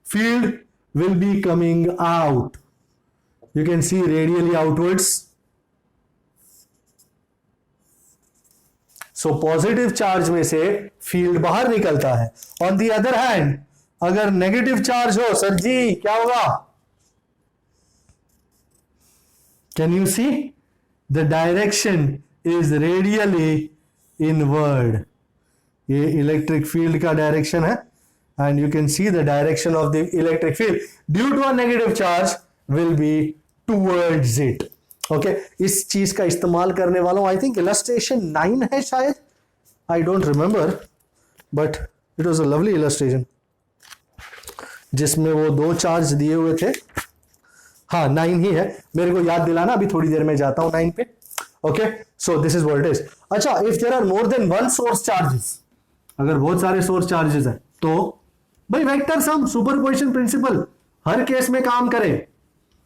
field will be coming out. You can see radially outwards. So positive charge में से फील्ड बाहर निकलता है। ऑन दी अदर हैंड अगर नेगेटिव चार्ज हो, सर जी क्या होगा? Can you see the direction is radially inward. ये इलेक्ट्रिक फील्ड का डायरेक्शन है and you can see the direction of the electric field due to a negative charge will be towards it. Okay, इस चीज का इस्तेमाल करने वाला हूं, आई थिंक इलस्ट्रेशन 9 है शायद, I don't remember, but it was a lovely illustration जिसमें वो दो चार्ज दिए हुए थे। हाँ 9 ही है, मेरे को याद दिलाना, अभी थोड़ी देर में जाता हूं 9 पे। Okay, so this is what it is. अच्छा, if there are more than one source charges, अगर बहुत सारे सोर्स चार्जेस है तो भाई वेक्टर सम सुपरपोजिशन प्रिंसिपल हर केस में काम करे,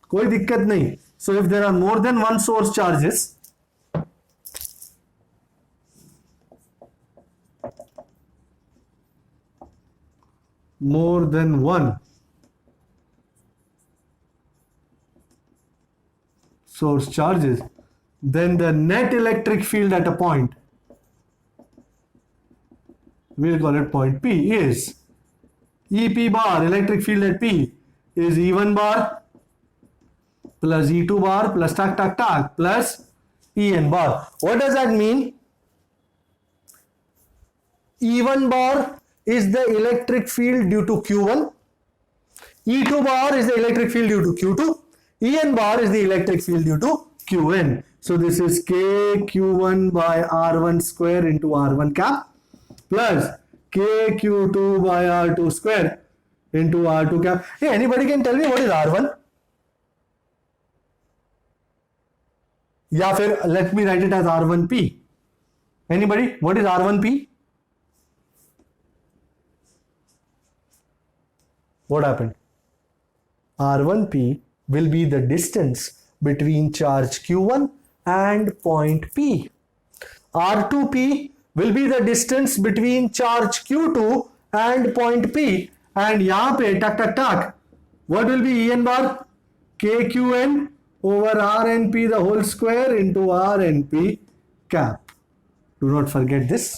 कोई दिक्कत नहीं। So if there are more than one source charges, more than one source charges, then the net electric field at a point, we'll call it point P, is EP bar, electric field at P is E1 bar plus E2 bar plus tac tac tac plus En bar. What does that mean? E1 bar is the electric field due to Q1, E2 bar is the electric field due to Q2, En bar is the electric field due to Qn. So this is KQ1 by R1 square into R1 cap plus KQ2 by R2 square into R2 cap. Hey, anybody can tell me what is R1? या फिर let me write it as R1P. Anybody? What is R1P? What happened? R1P will be the distance between charge Q1 and point P. R2P will be the distance between charge Q2 and point P. And यहाँ पे टक टक टक, what will be En bar? KQN over RNP the whole square into RNP cap. Do not forget this.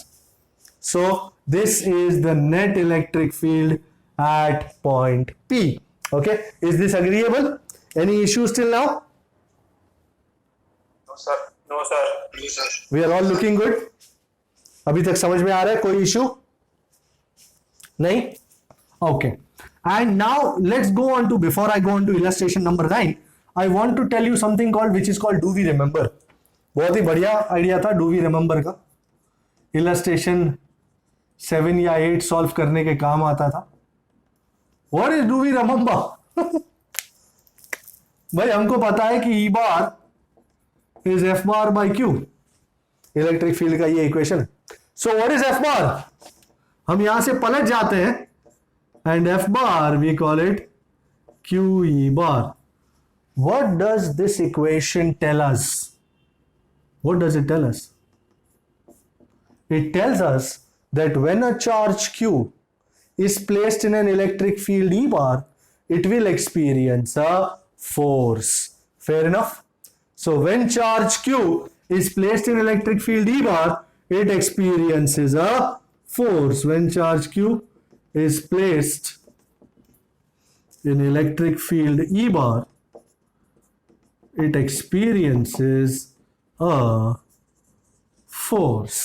So this is the net electric field at point P. Okay, is this agreeable? Any issues till now? No sir. No sir. No sir. We are all looking good. अभी तक समझ में आ रहा है, कोई issue नहीं? Okay. And now let's go on to, before I go on to illustration number 9, I want to tell you something called, which is called do we remember. बहुत ही बढ़िया आइडिया था do we remember का, illustration 7 या 8 solve करने के काम आता था। What is do we remember? भाई हमको पता है कि E bar is F bar by Q, electric field का ये equation. So what is F बार? हम यहां से पलट जाते हैं and F bar we call it QE bar. What does this equation tell us? What does it tell us? It tells us that when a charge Q is placed in an electric field E bar, it will experience a force. Fair enough? So when charge Q is placed in electric field E bar, it experiences a force. When charge Q is placed in electric field E bar, it experiences a force.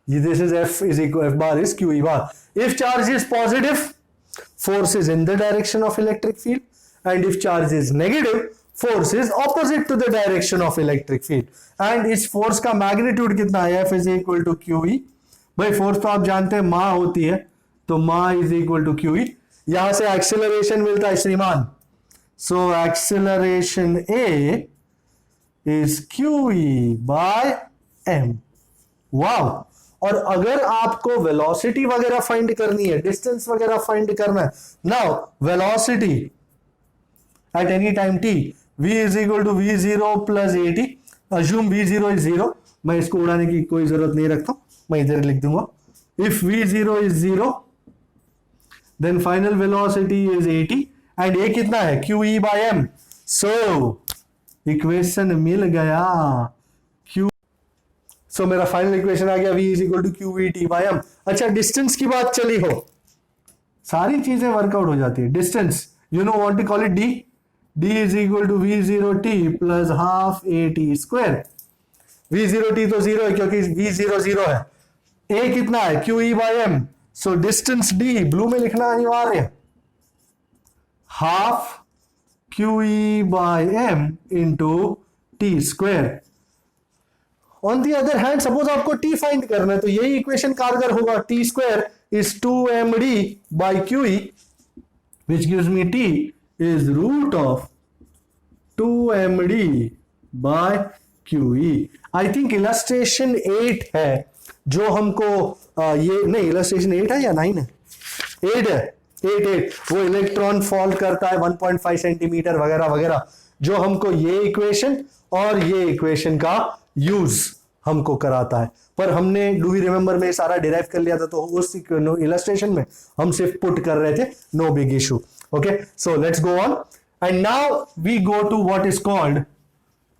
This is F is equal, F bar is QE bar. If charge is positive, force is in the direction of electric field, and if charge is negative, force is opposite to the direction of electric field. And इस force का magnitude कितना है? F is equal to QE. भाई force तो आप जानते हैं माँ होती है, तो माँ is equal to QE. यहाँ से acceleration मिलता है श्रीमान, so acceleration A is QE by M. Wow. और अगर आपको वेलोसिटी वगैरह फाइंड करनी है, डिस्टेंस वगैरह फाइंड करना है, now velocity at any time t, v is equal to v0 plus at, assume v0 is 0, मैं इसको उड़ाने की कोई जरूरत नहीं रखता, मैं इधर लिख दूंगा, if v0 is 0 then final velocity is at and a कितना है? QE by m. So equation मिल गया, सो मेरा फाइनल इक्वेशन आ गया v is equal to Q V T by M. अच्छा, डिस्टेंस की बात चली हो, सारी चीजें वर्कआउट हो जाती है। Distance you know want to call it d, d is equal to v zero t plus half a t square. V zero t तो जीरो है क्योंकि वी जीरो जीरो है, ए कितना है q e by m, so distance d blue में लिखना अनिवार्य है, half q e by m into t square. On the other hand suppose आपको टी फाइंड करना है तो यही इक्वेशन कारगर होगा, t square is 2md by q e which gives me t is root of 2md by q e. I think illustration 8 है जो हमको ये नहीं, इलस्ट्रेशन 8 है या 9 है, 8 है, 8 वो इलेक्ट्रॉन फॉल करता है 1.5 सेंटीमीटर वगैरह वगैरह, जो हमको ये इक्वेशन और ये इक्वेशन का यूज हमको कराता है। पर हमने डू वी रिमेंबर में सारा डिराइव कर लिया था, तो उस इलस्ट्रेशन में हम सिर्फ पुट कर रहे थे, no big issue. Okay, so let's go on and now we go to what is called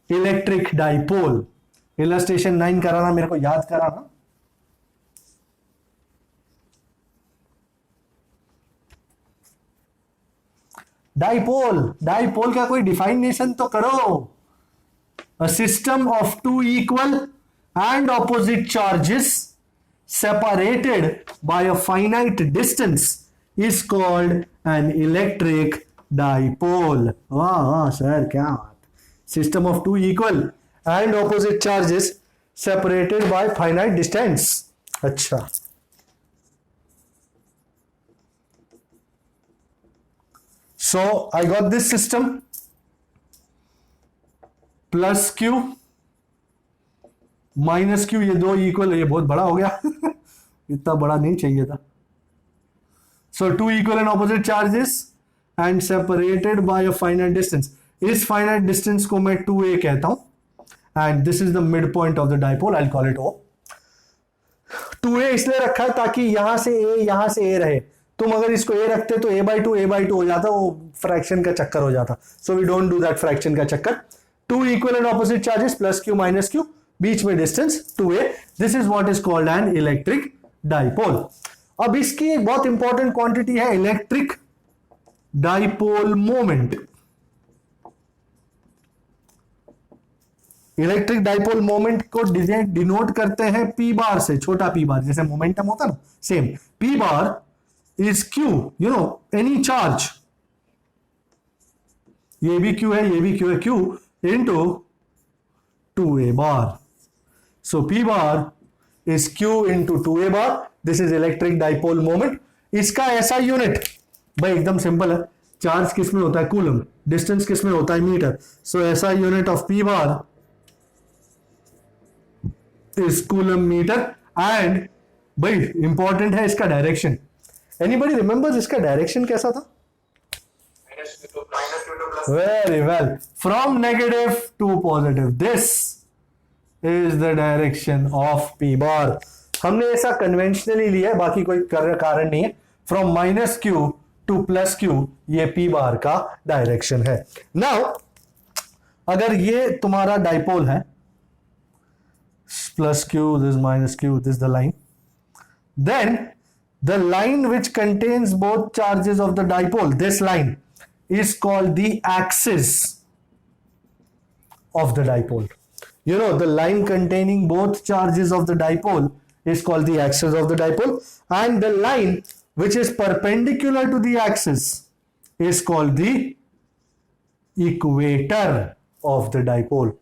electric dipole. Illustration 9 कराना मेरे को याद कराना। डाइपोल, डाइपोल का कोई डिफाइनेशन तो करो। A system of two equal and opposite charges separated by a finite distance is called an electric dipole. वाह सर क्या बात, system of two equal and opposite charges separated by finite distance। अच्छा, so I got this system plus Q minus Q, ये दो equal, ये बहुत बड़ा हो गया इतना बड़ा नहीं चाहिए था। So two equal and opposite charges and separated by a finite distance. इस फाइनाइट डिस्टेंस को मैं 2a कहता हूं and this is the mid point of the dipole, I call it O. 2a इसलिए रखा है ताकि यहां से a रहे। तुम अगर इसको a रखते तो a/2 हो जाता, वो फ्रैक्शन का चक्कर हो जाता। So we don't do that fraction का चक्कर। Two equal and opposite charges plus Q minus Q, बीच में distance 2a, this is what is called an electric dipole. अब इसकी एक बहुत इंपॉर्टेंट क्वांटिटी है electric dipole moment. Electric dipole moment को डिनोट करते हैं पी बार से, छोटा पी बार, जैसे मोमेंटम होता ना same. P bar is Q, you know any charge, ये भी क्यू है, ये भी क्यू है, Q into 2a bar. So P bar is Q into 2a bar. This is electric dipole moment. इसका ऐसा यूनिट भाई एकदम सिंपल है, चार्ज किस में होता है कूलम, डिस्टेंस किस में होता है मीटर। सो ऐसा unit of P bar is coulomb metre and भाई इंपॉर्टेंट है इसका डायरेक्शन। एनीबडी रिमेंबर्स इसका डायरेक्शन कैसा था? Very well. From negative to positive. This is the direction of P bar. हमने ऐसा कन्वेंशनली लिया है, बाकी कोई कारण नहीं है। From minus Q to plus Q, ये P bar का डायरेक्शन है। Now, अगर ये तुम्हारा डाइपोल है, plus Q, this minus Q, this is the line. Then, the line which contains both charges of the dipole, this line, is called the axis of the dipole. You know, the line containing both charges of the dipole is called the axis of the dipole, and the line which is perpendicular to the axis is called the equator of the dipole.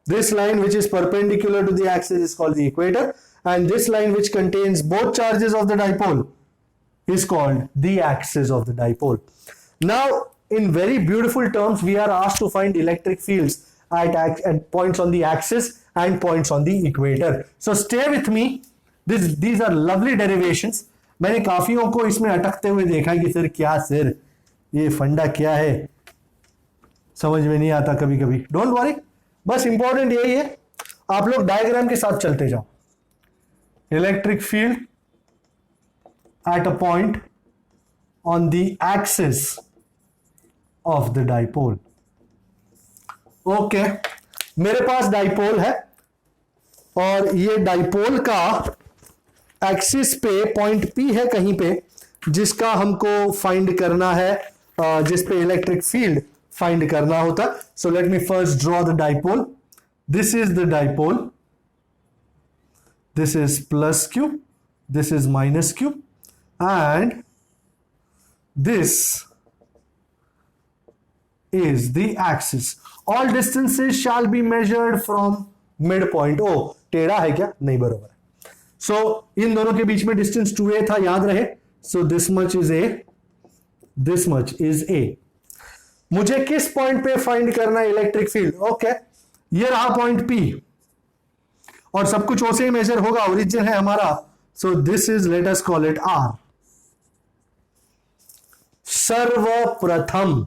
This line which is perpendicular to the axis is called the equator, and this line which contains both charges of the dipole is called the axis of the dipole. Now, in very beautiful terms, we are asked to find electric fields at points on the axis and points on the equator. So stay with me. These are lovely derivations. मैंने काफियों को इसमें अटकते हुए देखा है कि sir क्या sir ये फंडा क्या है, समझ में नहीं आता कभी कभी। डोंट वरी, बस इंपॉर्टेंट यही है, आप लोग डायग्राम के साथ चलते जाओ। Electric field at a point on the axis of the dipole। Okay, मेरे पास डाइपोल है और ये डाइपोल का एक्सिस पे पॉइंट P है कहीं पे, जिसका हमको फाइंड करना है, जिस पे इलेक्ट्रिक फील्ड फाइंड करना होता। सो let me first draw the dipole. This is the dipole, this is plus Q, this is minus Q, and this is the axis. All distances shall be measured from midpoint. ओ टेढ़ा है क्या? नहीं, बरोबर है। So इन दोनों के बीच में distance 2a था, याद रहे। So this much is a, this much is a. मुझे किस पॉइंट पे फाइंड करना है इलेक्ट्रिक फील्ड? ओके, ये रहा पॉइंट P और सब कुछ ओसे ही मेजर होगा, ओरिजिन है हमारा। So this is, let us call it R. सर्वप्रथम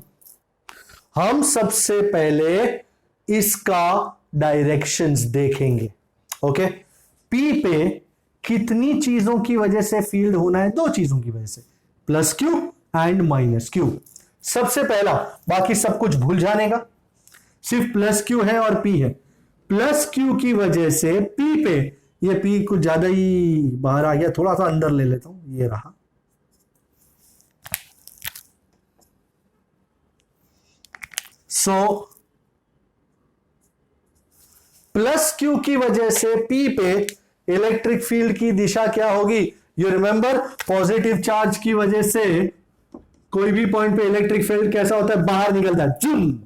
हम सबसे पहले इसका डायरेक्शंस देखेंगे। ओके, P पे कितनी चीजों की वजह से फील्ड होना है? दो चीजों की वजह से, plus Q and minus Q। सबसे पहला, बाकी सब कुछ भूल जाने का, सिर्फ प्लस Q है और P है। प्लस Q की वजह से P पे, ये P कुछ ज्यादा ही बाहर आ गया, थोड़ा सा अंदर ले लेता हूं, ये रहा। सो प्लस Q की वजह से P पे इलेक्ट्रिक फील्ड की दिशा क्या होगी? यू रिमेंबर, पॉजिटिव चार्ज की वजह से कोई भी पॉइंट पे इलेक्ट्रिक फील्ड कैसा होता है? बाहर निकलता है, जुम,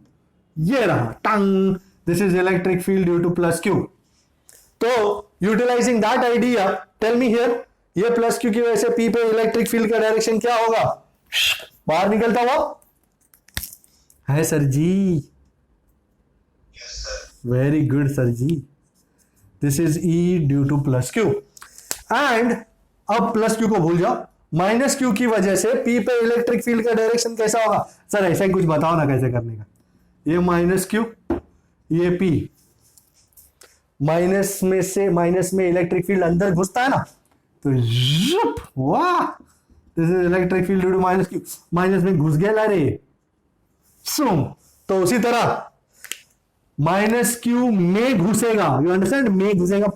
ये रहा, टंग। This is electric field due to plus Q। तो utilising that idea, tell me here, ये प्लस Q की वजह से P पे इलेक्ट्रिक फील्ड का डायरेक्शन क्या होगा? बाहर निकलता हुआ है सर जी। वेरी गुड सर जी। This is E due to plus Q। And अब प्लस Q को भूल जाओ, माइनस Q की वजह से P पे इलेक्ट्रिक फील्ड का डायरेक्शन कैसा होगा? सर ऐसा ही कुछ बताओ ना कैसे करने का। ये माइनस Q, ये P, माइनस में से, माइनस में इलेक्ट्रिक फील्ड अंदर घुसता है ना, तो वाह, this is electric field due to minus Q। Minus में घुस गया रे, सुम। तो उसी तरह माइनस Q में घुसेगा, यू अंडरस्टैंड, में घुसेगा,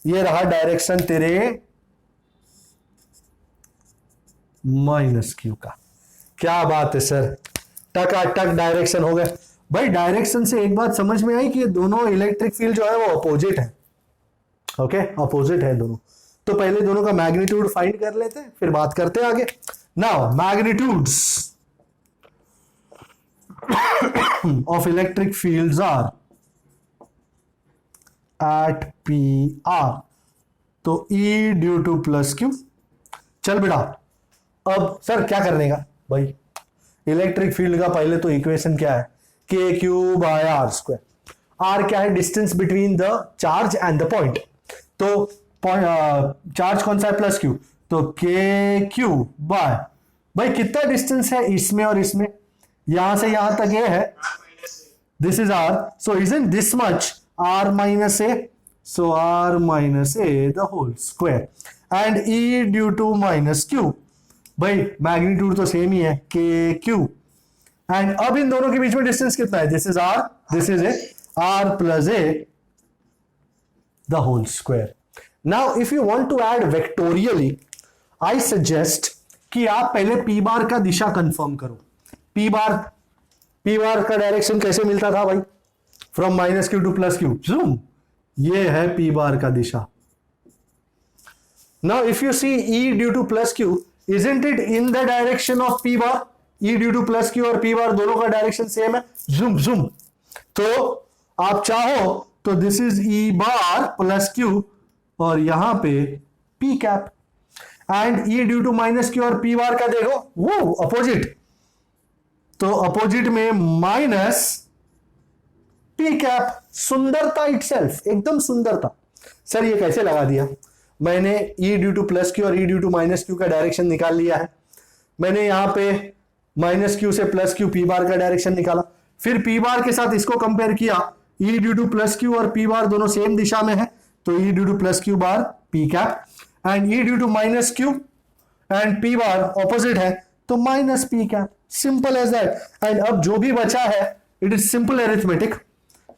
ये रहा डायरेक्शन तेरे माइनस Q का। क्या बात है सर, टकाटक डायरेक्शन हो गया। भाई डायरेक्शन से एक बात समझ में आई कि ये दोनों इलेक्ट्रिक फील्ड जो है वो अपोजिट है। ओके, अपोजिट है दोनों। तो पहले दोनों का मैग्नीट्यूड फाइंड कर लेते हैं, फिर बात करते हैं आगे। Now magnitudes of electric fields are at PR, तो E due to plus Q। चल बेटा, अब सर क्या करने का? भाई इलेक्ट्रिक फील्ड का पहले तो इक्वेशन क्या है? K3/R²। R क्या है? Distance between the charge and the point. तो चार्ज कौन सा है? प्लस Q, तो KQ बाय, भाई कितना डिस्टेंस है इसमें और इसमें? यहां से यहां तक ये है, this is R, so isn't this much R minus A, so R minus A the whole square, and E due to minus Q। भाई मैग्नीट्यूड तो सेम ही है, KQ। एंड अब इन दोनों के बीच में डिस्टेंस कितना है? This is R, this is A, R plus A the whole square। Now if you want to add vectorially, I suggest कि आप पहले P बार का दिशा कंफर्म करो। P बार का डायरेक्शन कैसे मिलता था भाई? From minus Q to plus Q, zoom, ये है P बार का दिशा। Now if you see E due to plus Q, isn't it in the direction of P bar? E due to plus Q और P bar दोनों का direction same है, zoom zoom. तो आप चाहो तो this is E bar plus Q और यहां पे P cap, and E due to minus Q और P बार का देखो वो अपोजिट, तो अपोजिट में माइनस P कैप। सुंदरता इटसेल्फ, एकदम सुंदरता। सर ये कैसे लगा दिया? मैंने E due to plus Q और E due to minus Q का डायरेक्शन निकाल लिया है। मैंने यहां पे माइनस Q से प्लस Q P बार का डायरेक्शन निकाला, फिर P बार के साथ इसको कंपेयर किया, E due to plus Q और P बार दोनों सेम दिशा में है, तो E due to plus Q bar P cap, and E due to minus Q and P bar opposite है, तो minus P cap. Simple as that. And अब जो भी बचा है, it is simple arithmetic.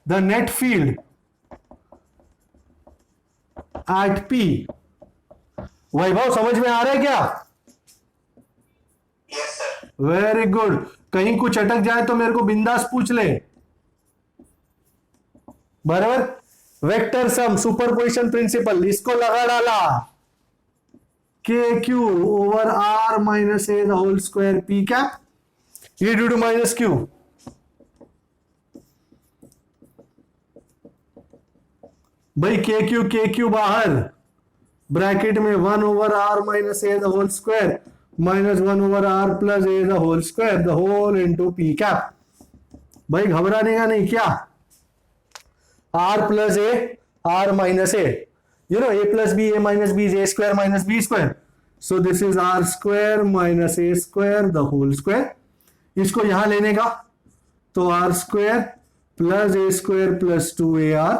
The net field at P. Vaibhav समझ में आ रहा है क्या? Yes sir. Very good. कहीं कुछ अटक जाए तो मेरे को बिंदास पूछ ले, बराबर। वेक्टर सम, सुपरपोजिशन प्रिंसिपल, इसको लगा डाला, K Q over R minus A the whole square P cap E due to minus Q. भाई के क्यू बाहर, ब्रैकेट में 1 over R minus A the whole square minus 1 over R plus A the whole square the whole into P cap. भाई घबराने का नहीं क्या? R plus A, R minus A, you know a plus b, a minus b is a square minus b square, so this is r square minus a square the whole square। इसको यहां लेने का तो r square plus a square plus 2ar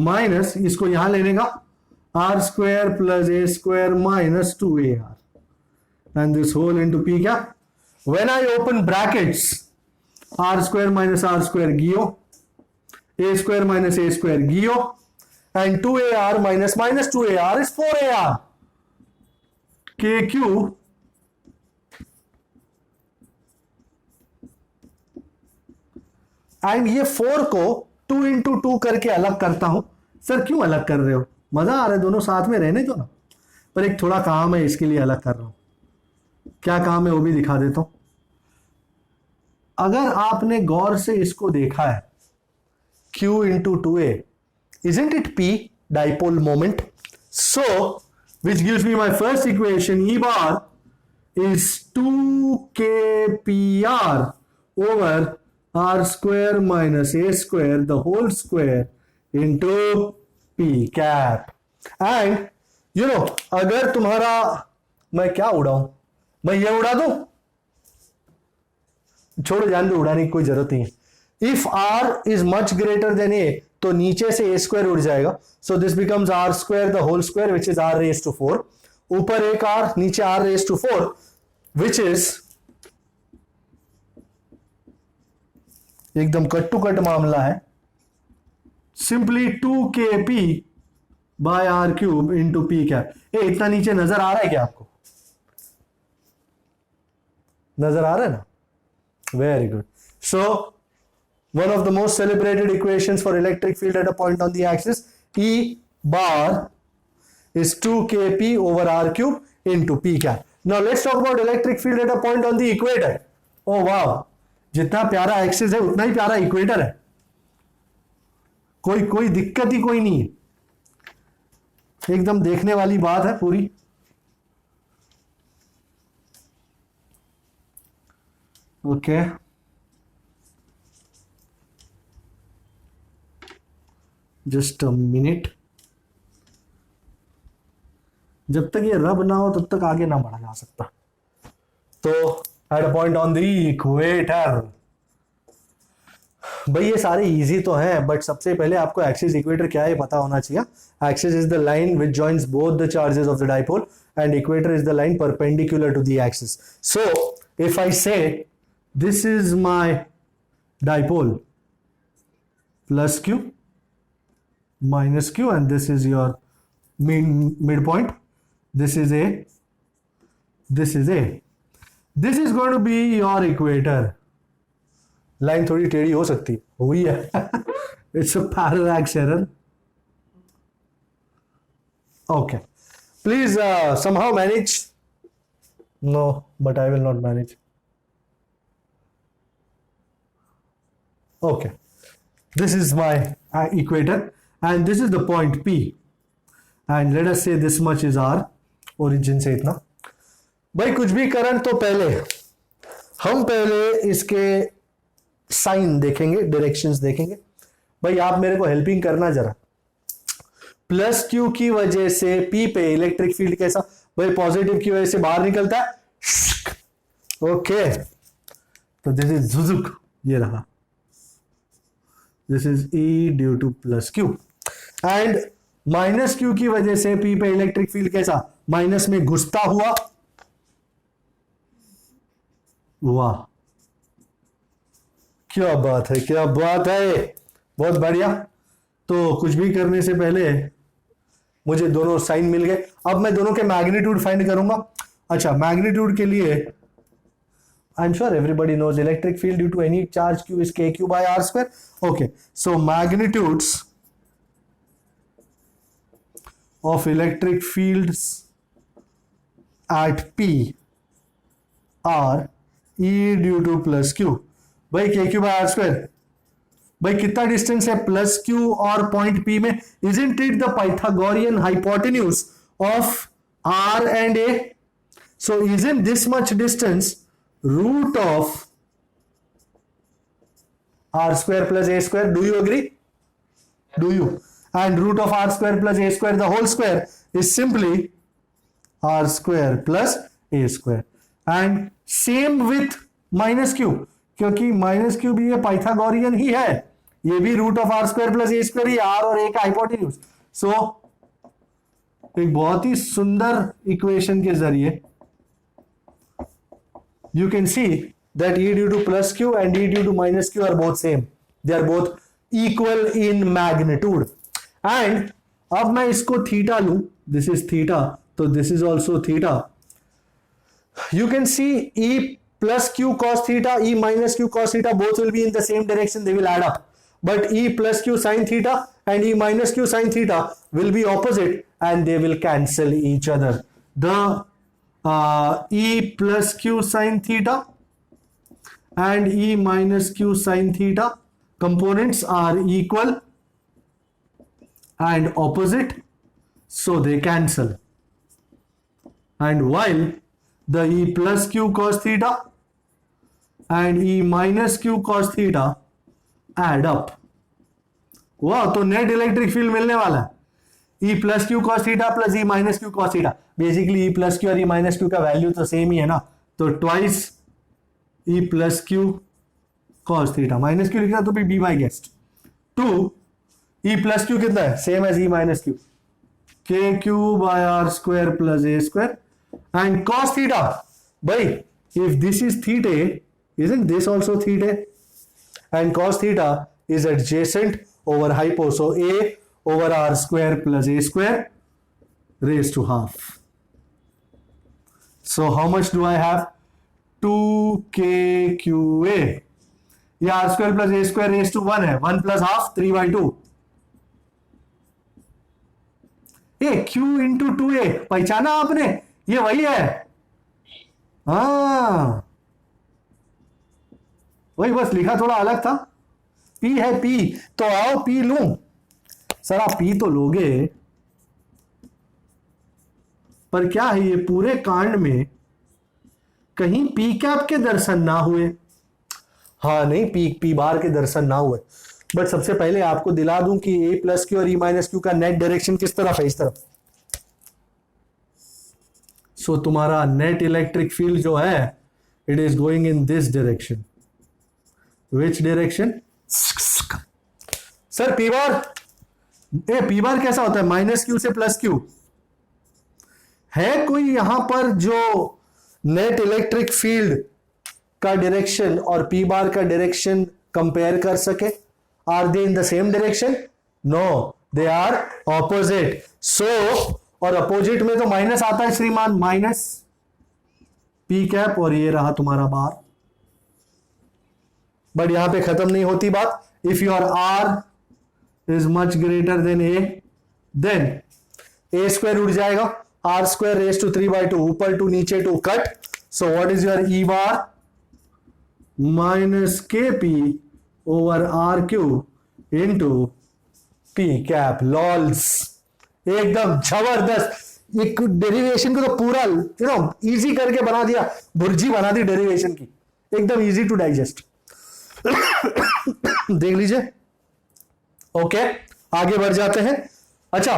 minus इसको यहां लेने का r square plus a square minus 2ar and this whole into p cap। when I open brackets, r square minus r square गियो, a square minus a square गियो, and 2ar minus minus 2ar is 4ar। kq and ये 4 को 2 into 2 करके अलग करता हूं। Sir क्यों अलग कर रहे हो? मजा आ रहा है, दोनों साथ में रहने दो ना। पर एक थोड़ा काम है, इसके लिए अलग कर रहा हूं। क्या काम है वो भी दिखा देता हूं। अगर आपने गौर से इसको देखा है, q into 2a, isn't it p dipole moment? So which gives me my first equation, E bar is 2kpr over r square minus a square the whole square into p cap। and you know अगर तुम्हारा, मैं क्या उड़ाऊं, मैं ये उड़ा दूं? छोड़ो, जान दो, उड़ाने की कोई जरूरत नहीं है। If r is much greater than a तो नीचे से a स्क्वायर उड़ जाएगा, so this becomes r square the whole square which is r raise to 4। ऊपर एक r, नीचे r raise to 4 which is एकदम कट टू कट मामला है, simply 2kp by r cube into P cap. इतना नीचे नजर आ रहा है क्या आपको? नजर आ रहा है ना? Very good. So one of the most celebrated equations for electric field at a point on the axis, E bar is 2kp over r cube into p cap। Now let's talk about electric field at a point on the equator। Oh wow, जितना प्यारा axis है उतना ही प्यारा equator है, कोई दिक्कत ही कोई नहीं है, एकदम देखने वाली बात है पूरी। Okay just a minute. जब तक ये रब ना हो तब तक आगे ना बढ़ा जा सकता। तो at a point on the equator, भाई ये सारे इजी तो हैं, बट सबसे पहले आपको एक्सिस इक्वेटर क्या है पता होना चाहिए। Axis is the line which joins both the charges of the dipole and equator is the line perpendicular to the axis. So if I say this is my dipole plus Q minus q and this is your midpoint, this is a, this is a, this is going to be your equator। Line थोड़ी टेढ़ी हो सकती है, हुई है it's a parallax error. Okay please somehow manage। no but I will not manage। okay this is my equator and this is the point P and let us say this much is R, origin से इतना। भाई कुछ भी current तो हम पहले इसके sign देखेंगे, डायरेक्शंस देखेंगे। भाई आप मेरे को हेल्पिंग करना जरा। प्लस क्यू की वजह से P पे इलेक्ट्रिक फील्ड कैसा? भाई पॉजिटिव की वजह से बाहर निकलता है। ओके तो दिस इज झुझुक, ये रहा, this is E due to plus Q and minus Q की वजह से P पे इलेक्ट्रिक फील्ड कैसा? माइनस में घुसता हुआ। वाह क्या बात है, क्या बात है, बहुत बढ़िया। तो कुछ भी करने से पहले मुझे दोनों साइन मिल गए। अब मैं दोनों के मैग्नीट्यूड फाइंड करूंगा। अच्छा, मैग्नीट्यूड के लिए I am sure everybody knows electric field due to any charge q is kq by r square. Okay, so magnitudes of electric fields at p are e due to plus q. भाई kq by r square, भाई कितना distance है plus Q और point P में? Isn't it the Pythagorean hypotenuse of r and a? So isn't this much distance root of r square plus a square? Do you agree? Do you? And root of r square plus a square, the whole square, is simply r square plus a square. And same with minus q, क्योंकि minus Q भी ये Pythagorean ही है, ये भी root of R square plus A square ही, R और A का हाइपोटेन्यूज। सो एक बहुत ही सुंदर इक्वेशन के जरिए you can see that e due to plus q and e due to minus q are both same. They are both equal in magnitude. And अब मैं इसको थीटा लूं, this is theta, तो this is also theta. You can see e plus q cos theta, e minus q cos theta, both will be in the same direction, they will add up. But e plus q sin theta and e minus q sin theta will be opposite and they will cancel each other. The e plus q sin theta and e minus q sin theta components are equal and opposite, so they cancel. And while the e plus q cos theta and e minus q cos theta add up, वाह, तो net electric field मिलने वाला है e plus Q cos theta plus e minus Q cos theta. Basically e plus Q और e minus Q का value तो same ही है ना, तो twice e plus Q cos theta, minus Q लिखना तो भी बी बाई गेस्ट, टू e प्लस क्यू कितना है, same as e minus Q, K Q by are square plus A square. And cos theta, by if this is theta, isn't this also theta? And cos theta is adjacent over hypo, so a over r square plus a square raised to half. So how much do I have? 2kqa. ये r square plus a square raised to 1 है, 1 plus half 3/2. ए q into 2a पहचाना आपने, ये वही है, हाँ वही, बस लिखा थोड़ा अलग था, पी है पी, तो आओ पी लूं। सर आप पी तो लोगे, पर क्या है ये पूरे कांड में कहीं पी कैप के दर्शन ना हुए। हाँ नहीं, पी बार के दर्शन ना हुए, बट सबसे पहले आपको दिला दूं कि ए प्लस क्यू और ई माइनस क्यू का नेट डायरेक्शन किस तरफ है, इस तरफ। सो तुम्हारा नेट इलेक्ट्रिक फील्ड जो है, it is going in this direction. Which direction? Sir P bar कैसा होता है? माइनस क्यू से प्लस क्यू। है कोई यहां पर जो नेट इलेक्ट्रिक फील्ड का डायरेक्शन और पी बार का डायरेक्शन कंपेयर कर सके? Are they in the same direction? No, they are opposite. So और अपोजिट में तो माइनस आता है श्रीमान, माइनस पी कैप, और ये रहा तुम्हारा बार। बट यहां पे खत्म नहीं होती बात। If your R is much greater than A, then A square उड़ जाएगा, आर स्क्वायर रेज टू 3/2, ऊपर टू नीचे two cut. So what is your E bar? Minus K P over R cube into P cap. लॉल्स, एकदम जबरदस्त। एक derivation को तो पूरा इजी करके बना दिया, भुर्जी बना दी डेरिवेशन की, एकदम इजी टू डाइजेस्ट। देख लीजिए। ओके, आगे बढ़ जाते हैं। अच्छा,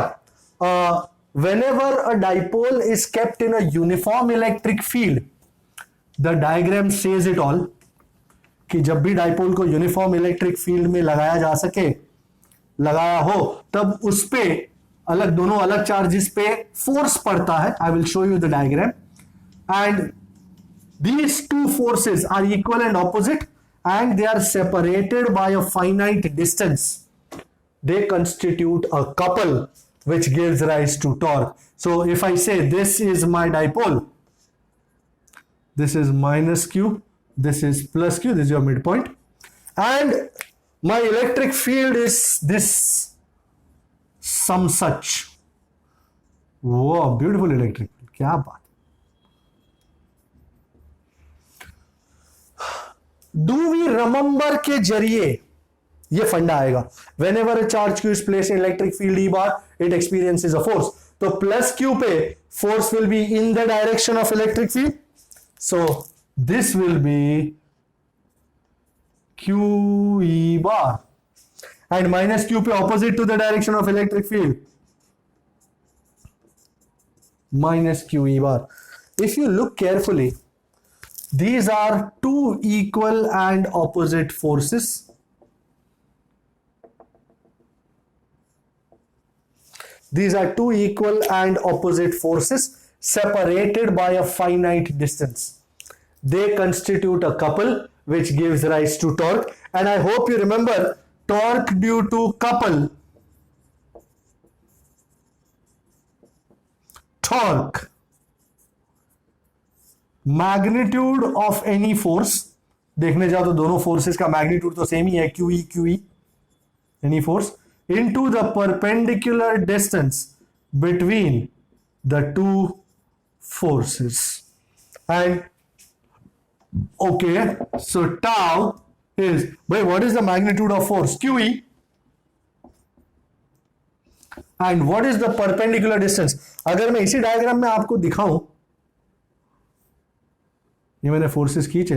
whenever a dipole is kept in a uniform electric field, the diagram says it all, कि जब भी डाइपोल को यूनिफॉर्म इलेक्ट्रिक फील्ड में लगाया जा सके, लगाया हो, तब उस पे अलग, दोनों अलग चार्जेस पे फोर्स पड़ता है। I will show you the diagram. And these two forces are equal and opposite and they are separated by a finite distance. They constitute a couple which gives rise to torque. So if I say this is my dipole, this is minus q, this is plus q, this is your midpoint, and my electric field is this, some such. Wow, beautiful electric field. क्या बात. Do we remember के जरिए ये फंडा आएगा. Whenever a charge q is placed in electric field E bar, it experiences a force. तो plus q पे force will be in the direction of electric field. So this will be q E bar, and minus q पे opposite to the direction of electric field, minus q E bar. If you look carefully, these are two equal and opposite forces. These are two equal and opposite forces separated by a finite distance. They constitute a couple which gives rise to torque. And I hope you remember, torque due to couple, torque, magnitude of any force. देखने जाओ तो दोनों forces का magnitude तो same ही है, QE, any force, into the perpendicular distance between the two forces. And okay, so tau is, wait, what is the magnitude of force? QE. And what is the perpendicular distance? अगर मैं इसी diagram में आपको दिखाऊं, ये मैंने forces खींचे,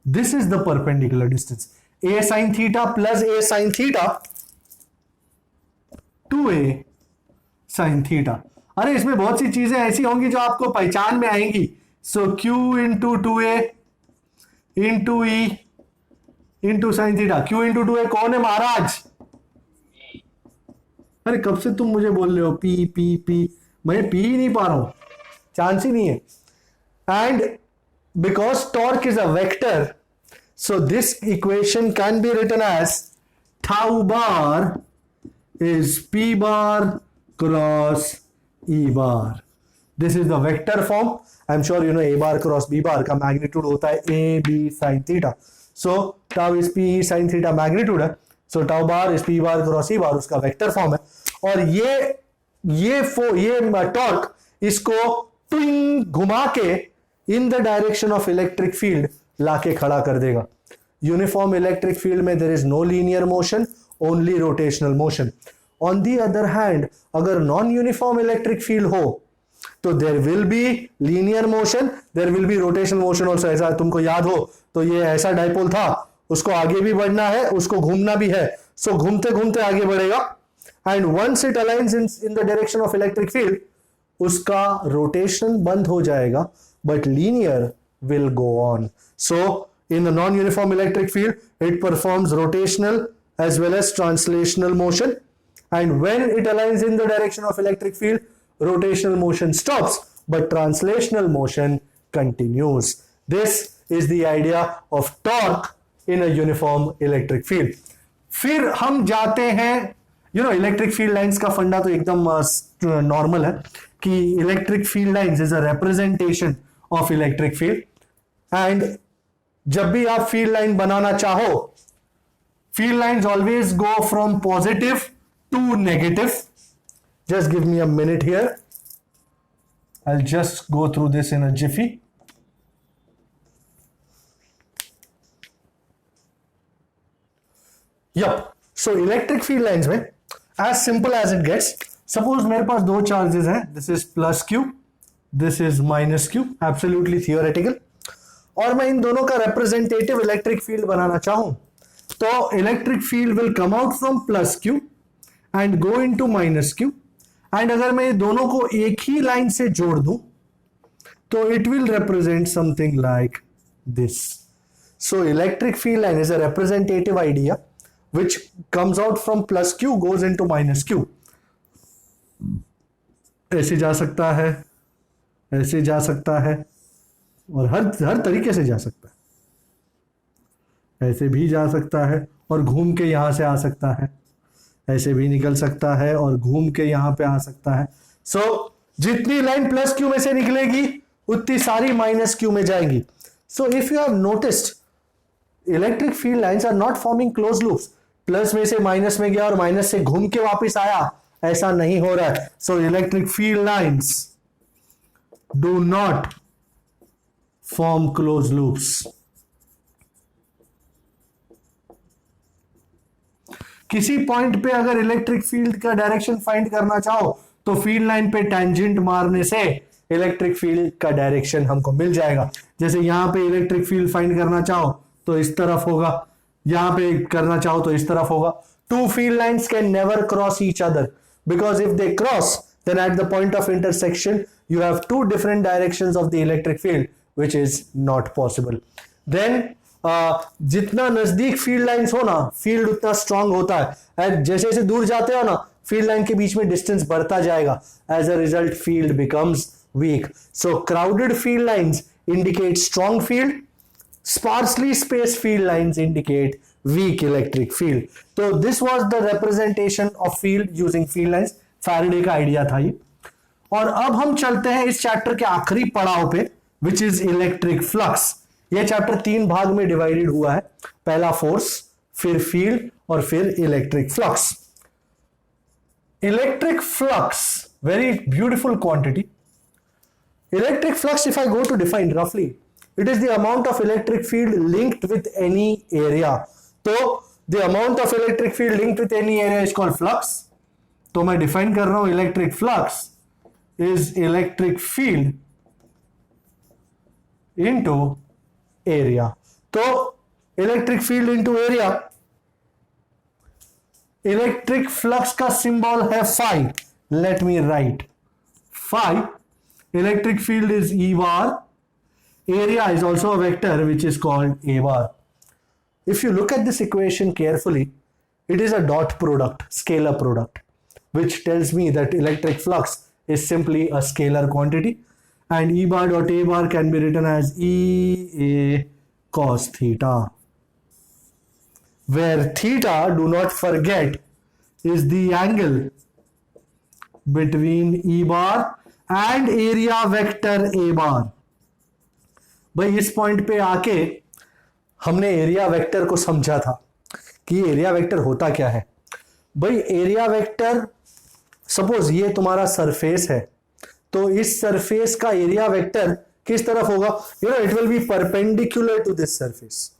this is the perpendicular distance, a sin theta plus a sin theta 2a sin theta. अरे इसमें बहुत सी चीजें ऐसी होंगी जो आपको पहचान में आएंगी. सो q into 2a into e into sine theta. q into 2a कौन है महाराज? अरे कब से तुम मुझे बोल रहे हो पी पी पी, मैं पी ही नहीं पा रहा हूं, चांस ही नहीं है. And because torque is a vector, so this equation can be written as tau bar is p bar cross e bar. This is the vector form. I'm sure you know a bar cross b bar का magnitude होता है a b sin theta. So tau is p sin theta magnitude है. So tau bar is p bar cross e bar, उसका vector form है. और ये torque इसको ट्विंग घुमा के in the direction of electric field लाके खड़ा कर देगा. यूनिफॉर्म इलेक्ट्रिक फील्ड में there is no linear motion, only rotational motion. On the other hand अगर नॉन यूनिफॉर्म इलेक्ट्रिक फील्ड हो तो there will be linear motion, there will be rotational motion also. ऐसा तुमको याद हो तो ये ऐसा डाइपोल था, उसको आगे भी बढ़ना है, उसको घूमना भी है. सो घूमते घूमते आगे बढ़ेगा. And once it aligns in the direction of electric field, उसका रोटेशन बंद हो जाएगा, but linear will go on. So in the non-uniform electric field, it performs rotational as well as translational motion, and when it aligns in the direction of electric field, rotational motion stops but translational motion continues. This is the idea of torque in a uniform electric field. फिर हम जाते हैं, electric field lines का फंडा तो एकदम normal है कि electric field lines is a representation of electric field. And जब भी आप फील्ड लाइन बनाना चाहो, field lines always go from positive to negative. Just give me a minute here, I will just go through this in a jiffy. Yup, so electric field lines में as simple as it gets, suppose मेरे पास दो charges हैं, this is plus Q, this is minus Q, absolutely theoretical, और मैं इन दोनों का representative electric field बनाना चाहूं तो electric field will come out from plus Q and go into minus Q. And अगर मैं ये दोनों को एक ही लाइन से जोड़ दूं तो it will represent something like this. So electric field line is a representative idea which comes out from plus q goes into minus q. ऐसे जा सकता है, ऐसे जा सकता है, और हर तरीके से जा सकता है. ऐसे भी जा सकता है और घूम के यहां से आ सकता है. ऐसे भी निकल सकता है और घूम के यहां पे आ सकता है. सो जितनी लाइन प्लस क्यू में से निकलेगी उतनी सारी माइनस क्यू में जाएंगी. So if you have noticed, electric field lines are not forming close loops. Plus में से माइनस में गया और माइनस से घूम के वापस आया, ऐसा नहीं हो रहा है. सो electric field lines do not form close loops. किसी पॉइंट पे अगर इलेक्ट्रिक फील्ड का डायरेक्शन फाइंड करना चाहो तो फील्ड लाइन पे टैंजेंट मारने से इलेक्ट्रिक फील्ड का डायरेक्शन हमको मिल जाएगा. जैसे यहां पे इलेक्ट्रिक फील्ड फाइंड करना चाहो तो इस तरफ होगा, यहां पे करना चाहो तो इस तरफ होगा. Two field lines can never cross each other because if they cross then at the point of intersection you have two different directions of the electric field which is not possible. Then जितना नजदीक field lines हो ना, field उतना strong होता है. जैसे जैसे दूर जाते हो ना, फील्ड लाइन के बीच में डिस्टेंस बढ़ता जाएगा. As a result field becomes weak. So crowded field lines indicate strong field, sparsely spaced field lines indicate weak electric field. So this was the representation of field using field lines. Faraday का idea था ये. और अब हम चलते हैं इस chapter के आखिरी पड़ाव पे, विच इज इलेक्ट्रिक फ्लक्स. ये चैप्टर 3 भाग में डिवाइडेड हुआ है. पहला फोर्स, फिर फील्ड और फिर electric flux. Electric flux, very beautiful quantity. Electric flux, if I go to define roughly, it is the amount of electric field linked with any area. तो the amount of electric field linked with any area is called flux. तो मैं define कर रहा हूं electric flux is electric field into area. तो electric field into area, electric flux का symbol है phi. Let me write phi. Electric field is E bar. Area is also a vector which is called A bar. If you look at this equation carefully, it is a dot product, scalar product, which tells me that electric flux is simply a scalar quantity, and E bar dot A bar can be written as E A cos theta, where theta, do not forget, is the angle between E bar and area vector A bar. भाई इस point पे आके हमने area vector को समझा था कि area vector होता क्या है. भाई एरिया वेक्टर, सपोज ये तुम्हारा सरफेस है, तो इस सरफेस का एरिया वेक्टर किस तरफ होगा? You know, it will be perpendicular to this surface.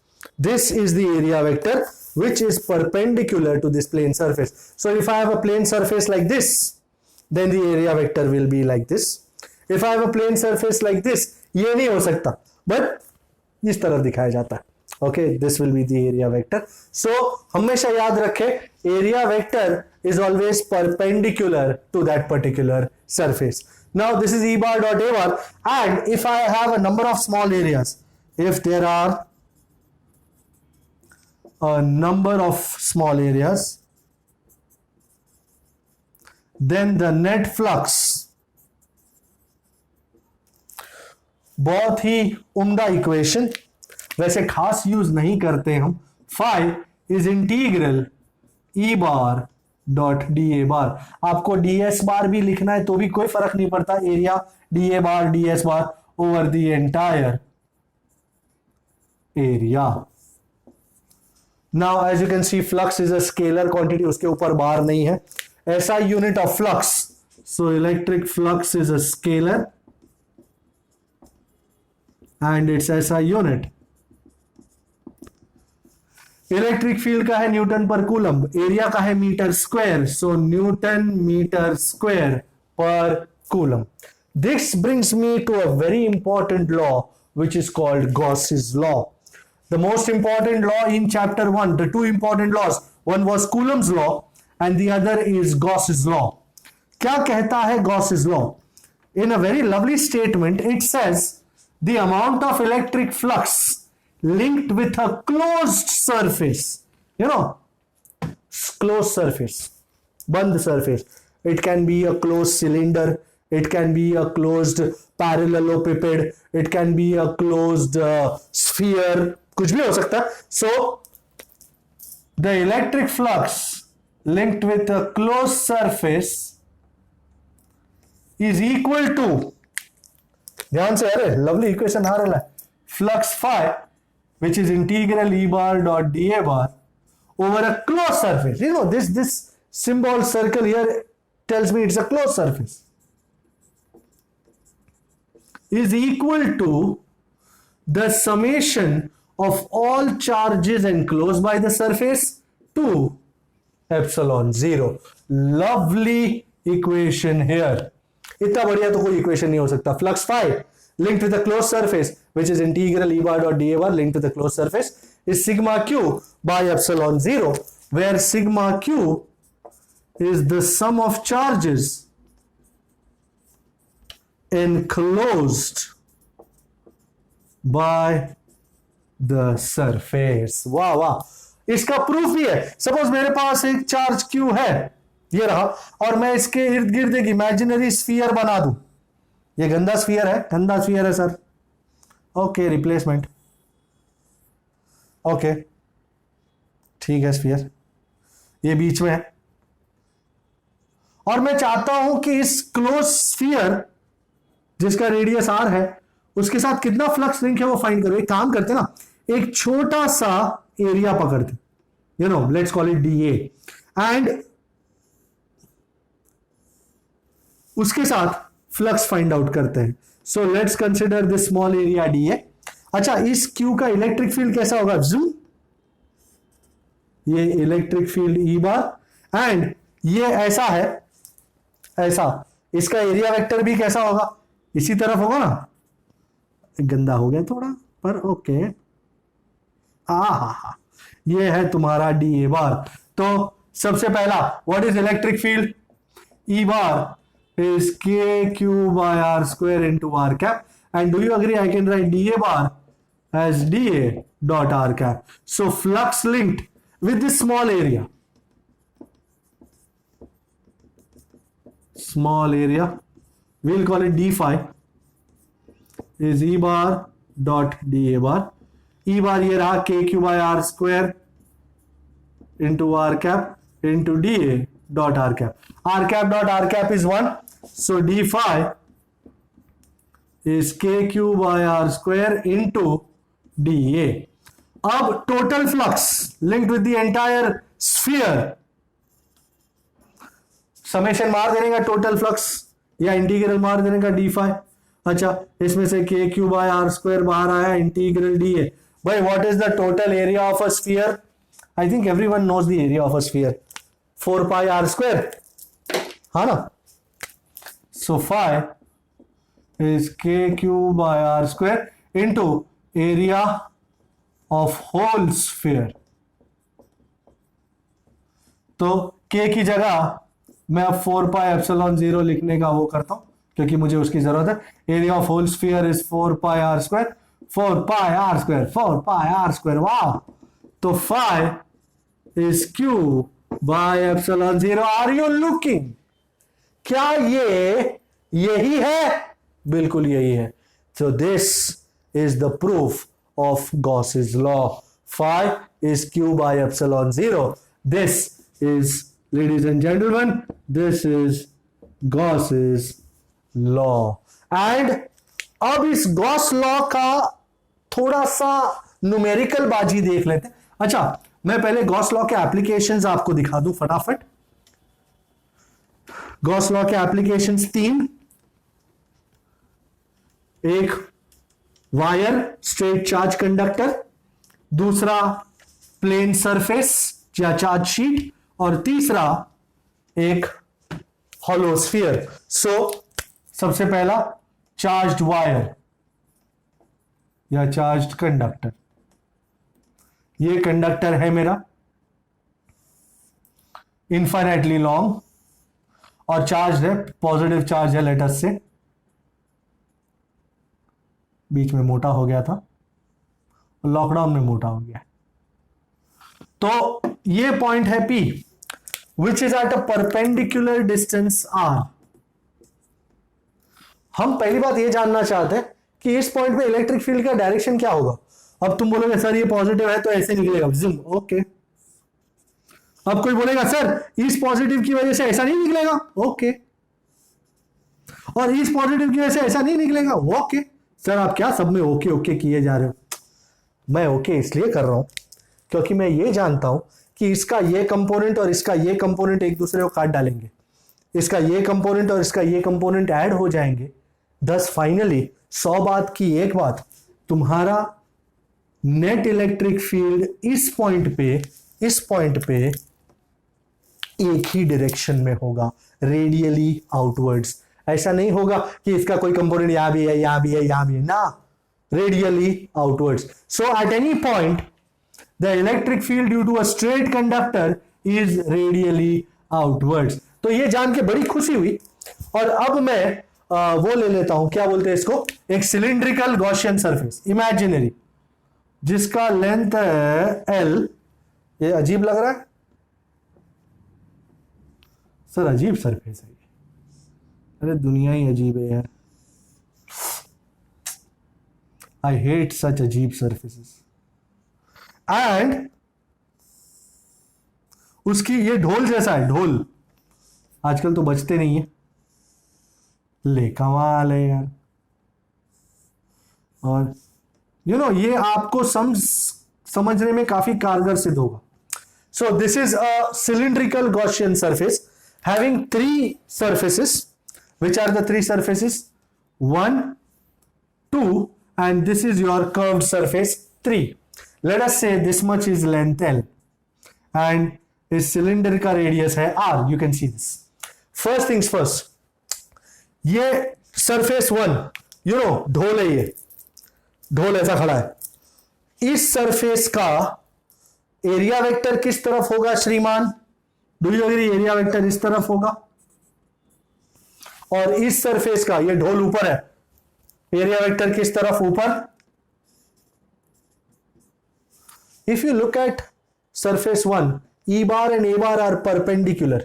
This is the area vector which is perpendicular to this plane surface. So if I have a plane surface like this, then the area vector will be like this. If I have a plane surface like this, ये नहीं हो सकता, but इस तरफ दिखाया जाता है. Okay, this will be the area vector. So हमेशा याद रखें, area vector is always perpendicular to that particular surface. Now this is E bar dot A bar, and if I have a number of small areas, if there are a number of small areas, then the net flux, बहुत ही उम्दा equation, वैसे खास use नहीं करते हम. Phi is integral E bar dot D A bar. आपको D S bar भी लिखना है तो भी कोई फर्क नहीं पड़ता. Area D A bar D S bar over the entire area. Now as you can see, flux is a scalar quantity, उसके ऊपर बार नहीं है. SI unit of flux, so electric flux is a scalar and its SI unit. Electric field का है Newton per coulomb, area का है metre square, सो Newton metre square पर coulomb. This brings me to a very important law which is called Gauss's law. The most important law in chapter 1, the two important laws, one was Coulomb's law and the other is Gauss's law. क्या कहता है Gauss's law? In a very lovely statement, it says the amount of electric flux linked with a closed surface, you know, closed surface, band surface. It can be a closed cylinder, it can be a closed parallelepiped, it can be a closed sphere, कुछ भी हो सकता है. So the electric flux linked with a closed surface is equal to, ध्यान से, अरे lovely equation आ रहा है, flux phi which is integral E bar dot dA bar over a closed surface. You know, this symbol circle here tells me it's a closed surface, is equal to the summation of all charges enclosed by the surface to epsilon 0. Lovely equation here. इतना बढ़िया तो कोई equation नहीं हो सकता. Flux phi linked with a closed surface which is integral E bar dot dA bar linked with a closed surface is sigma q by epsilon 0, where sigma q is the sum of charges enclosed by the surface. वाह वाह, इसका proof भी है. Suppose मेरे पास एक charge q है, ये रहा, और मैं इसके इर्द गिर्द एक इमेजिनरी स्फीयर बना दूं. ये गंदा स्फीयर है, गंदा स्फीयर है सर. Okay, replacement. ओके, ठीक है, स्फीयर ये बीच में है, और मैं चाहता हूं कि इस क्लोज स्फीयर जिसका रेडियस r है उसके साथ कितना फ्लक्स लिंक है वो फाइंड करो. एक काम करते ना, एक छोटा सा एरिया पकड़ते, you know, let's call it dA, and उसके साथ फ्लक्स फाइंड आउट करते हैं. So let's consider this small area dA. अच्छा, इस Q का इलेक्ट्रिक फील्ड कैसा होगा? जूम, ये electric field E bar, and ये ऐसा है, ऐसा, इसका एरिया वेक्टर भी कैसा होगा? इसी तरफ होगा ना. गंदा हो गया थोड़ा, पर ओके. हा, ये है तुम्हारा dA बार. तो सबसे पहला, what is electric field? E bar is kq by r square into r cap, and do you agree I can write dA bar as dA dot r cap? So flux linked with this small area, we'll call it d phi, is E bar dot dA bar. E bar ये रहा kq by r square into r cap into dA dot r cap. R cap dot r cap is 1, so d phi is kq by r square into dA. अब total flux linked with the entire sphere, summation मार देने का total flux या integral मार देने का d phi. अच्छा, इसमें से kq by r square बाहर आया, इंटीग्रल dA. भाई, what is the total area of a sphere? I think everyone knows the area of a sphere. 4 pi r square, हाँ ना. So phi is kq by r square into area of whole sphere. तो k की जगह मैं अब 4 pi epsilon 0 लिखने का वो करता हूं, क्योंकि मुझे उसकी जरूरत है. Area of whole sphere is 4 pi r square, 4 pi r square, 4 pi r square. वाह, तो phi is q by epsilon 0. Are you looking? क्या ये यही है? बिल्कुल यही है. So this is the proof of Gauss's law. Phi is q by epsilon 0. This is, ladies and gentlemen, this is Gauss's law. And अब इस Gauss law का थोड़ा सा न्यूमेरिकल बाजी देख लेते हैं. अच्छा, मैं पहले गॉस लॉ के एप्लीकेशंस आपको दिखा दूं फटाफट. गॉस लॉ के एप्लीकेशंस 3. एक वायर स्ट्रेट चार्ज कंडक्टर, दूसरा प्लेन सरफेस या चार्ज शीट, और तीसरा एक हॉलो स्फीयर. सो सबसे पहला चार्ज्ड वायर या चार्ज्ड कंडक्टर. ये कंडक्टर है मेरा, इनफाइनाइटली लॉन्ग, और चार्ज है, पॉजिटिव चार्ज है लेटर से, बीच में मोटा हो गया था, लॉकडाउन में मोटा हो गया. तो ये पॉइंट है P, which is at a perpendicular distance R. हम पहली बात ये जानना चाहते हैं कि इस पॉइंट पे इलेक्ट्रिक फील्ड का डायरेक्शन क्या होगा. अब तुम बोलोगे सर ये पॉजिटिव है तो ऐसे निकलेगा, जिम. ओके, अब कोई बोलेगा सर इस पॉजिटिव की वजह से ऐसा नहीं निकलेगा, ओके, और इस पॉजिटिव की वजह से ऐसा नहीं निकलेगा, ओके। सर आप क्या सब में ओके ओके किए जा रहे हो? मैं ओके इसलिए कर रहा हूं क्योंकि मैं ये जानता हूं कि इसका ये कंपोनेंट और इसका ये कंपोनेंट एक दूसरे को काट डालेंगे, इसका ये कंपोनेंट और इसका ये कंपोनेंट ऐड हो जाएंगे, थस फाइनली 100 बात की एक बात, तुम्हारा नेट इलेक्ट्रिक फील्ड इस पॉइंट पे एक ही डायरेक्शन में होगा, रेडियली आउटवर्ड्स। ऐसा नहीं होगा कि इसका कोई कंपोनेंट यहां भी है, यहां भी है, यहां भी है, ना, radially outwards. So at any point the electric field due to a straight conductor is radially outwards. तो ये जान के बड़ी खुशी हुई। और अब मैं वो ले लेता हूं, क्या बोलते हैं इसको, एक सिलिंड्रिकल गॉसियन सरफेस, इमेजिनरी, जिसका लेंथ है L। ये अजीब लग रहा है सर, अजीब सरफेस है ये। अरे दुनिया ही अजीब है यार, आई हेट सच अजीब सरफेसेस। एंड उसकी ये ढोल जैसा है, ढोल, आजकल तो बजते नहीं है, ले कमाल है यार। और ये आपको समझने में काफी कारगर सिद्ध होगा। So this is a cylindrical Gaussian surface having 3 surfaces. Which are the 3 surfaces? 1, 2, and this is your curved surface 3. Let us say this much is length L and इस cylinder का radius है R. You can see this. First things first, ये surface 1, ढोल है, ये ढोल ऐसा खड़ा है। इस surface का एरिया वेक्टर किस तरफ होगा श्रीमान? Do you agree? Area vector इस तरफ होगा, और इस सरफेस का, ये ढोल ऊपर है, एरिया वेक्टर किस तरफ? ऊपर। If you look at surface 1, E bar and A bar are perpendicular.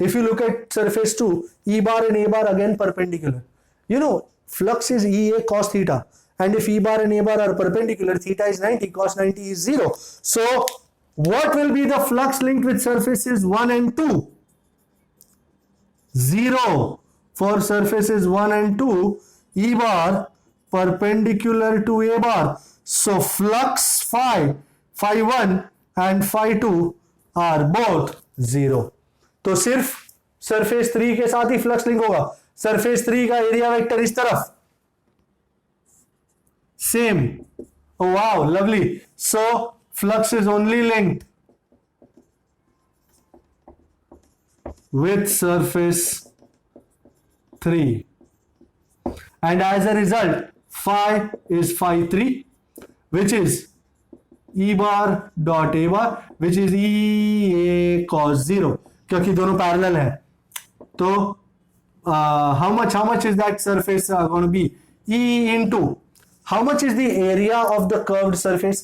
If you look at surface 2, E bar and A bar again perpendicular. Flux is EA cos theta, and if E bar and A bar are perpendicular, theta is 90, cos 90 is 0. So what will be the flux linked with surfaces 1 and 2? 0 for surfaces 1 and 2. E bar perpendicular to A bar. So flux phi 1 and phi 2 are both 0. तो सिर्फ surface 3 के साथ ही flux link होगा। surface 3 का area vector इस तरफ, same. Oh wow, lovely. So flux is only linked with surface 3, and as a result phi is phi 3, which is E bar dot A bar, which is EA cos 0, क्योंकि दोनों parallel है। तो how much is that surface going to be? E into how much is the area of the curved surface?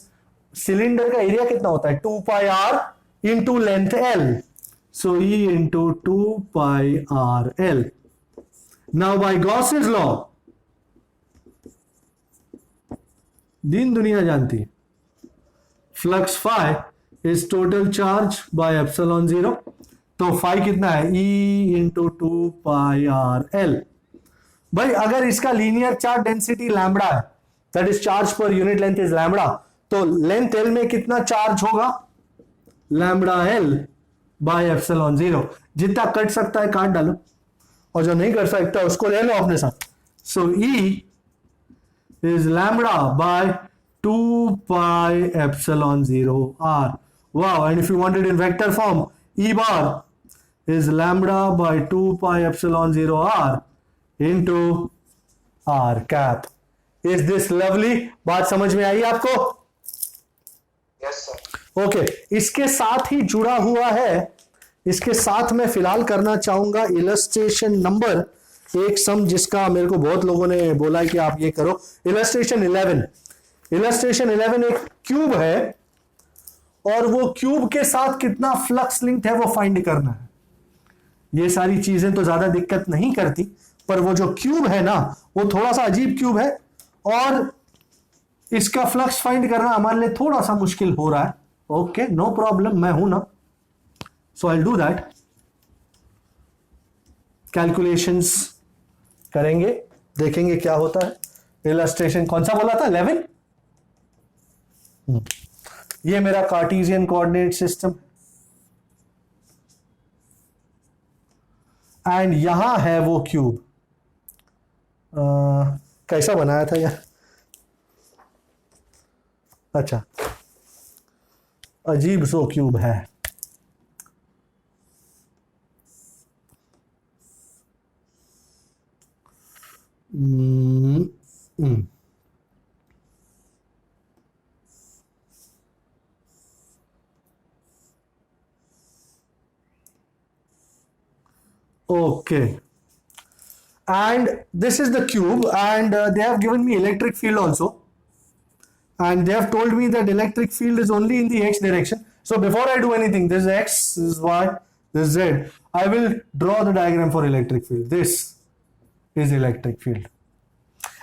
Cylinder का area कितना होता है? 2 pi r into length L. So E into 2 pi r L. Now by Gauss's law, दिन दुनिया जानती है, flux phi is total charge by epsilon 0. तो phi कितना है? E into 2 pi r L. भाई अगर इसका लीनियर चार्ज डेंसिटी लैम्बडा है, that is charge per unit length is lambda, तो लेंथ L में कितना चार्ज होगा? Lambda L bye epsilon 0। जितना कट सकता है काट डालो, और जो नहीं कर सकता उसको ले लो अपने साथ। सो E is lambda by 2 pi epsilon 0 r. Wow, and if you want it in vector form, E bar is lambda by 2 pi epsilon 0 r into r cap. Is this lovely? बात समझ में आई आपको? Yes, sir. ओके, इसके साथ ही जुड़ा हुआ है, इसके साथ मैं फिलहाल करना चाहूंगा इलस्ट्रेशन नंबर एक सम, जिसका मेरे को बहुत लोगों ने बोला कि आप ये करो। इलस्ट्रेशन 11। इलस्ट्रेशन 11 एक क्यूब है, और वो क्यूब के साथ कितना फ्लक्स लिंक्ड है वो फाइंड करना है। ये सारी चीजें तो ज्यादा दिक्कत नहीं करती, पर वो जो क्यूब है ना, वो थोड़ा सा अजीब क्यूब है, और इसका फ्लक्स फाइंड करना हमारे लिए थोड़ा सा मुश्किल हो रहा है। ओके, नो प्रॉब्लम, मैं हूं ना, सो आई डू दैट, कैलकुलेशंस करेंगे, देखेंगे क्या होता है। इलस्ट्रेशन कौन सा बोला था, 11। ये मेरा कार्टेशियन कोऑर्डिनेट सिस्टम एंड यहां है वो क्यूब। कैसा बनाया था यार, अच्छा अजीब सो क्यूब है। Okay, and this is the cube, and they have given me electric field also, and they have told me that electric field is only in the x direction. So before I do anything, this is x, this is y, this is z, I will draw the diagram for electric field. This is electric field,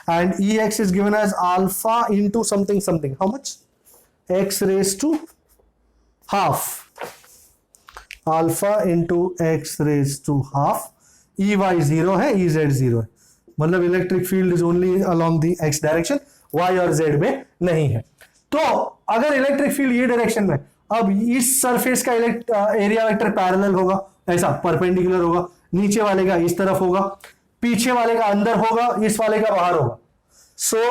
and Ex is given as alpha into something something. How much? X raised to half. Alpha into x raised to half. Ey 0 है, Ez 0 है, मतलब electric field is only along the x direction, y और z में नहीं है। तो अगर electric field ये डायरेक्शन में, अब इस सरफेस का एरिया वेक्टर पैरेलल होगा, ऐसा परपेंडिकुलर होगा, नीचे वाले का इस तरफ होगा, पीछे वाले का अंदर होगा, इस वाले का बाहर होगा। सो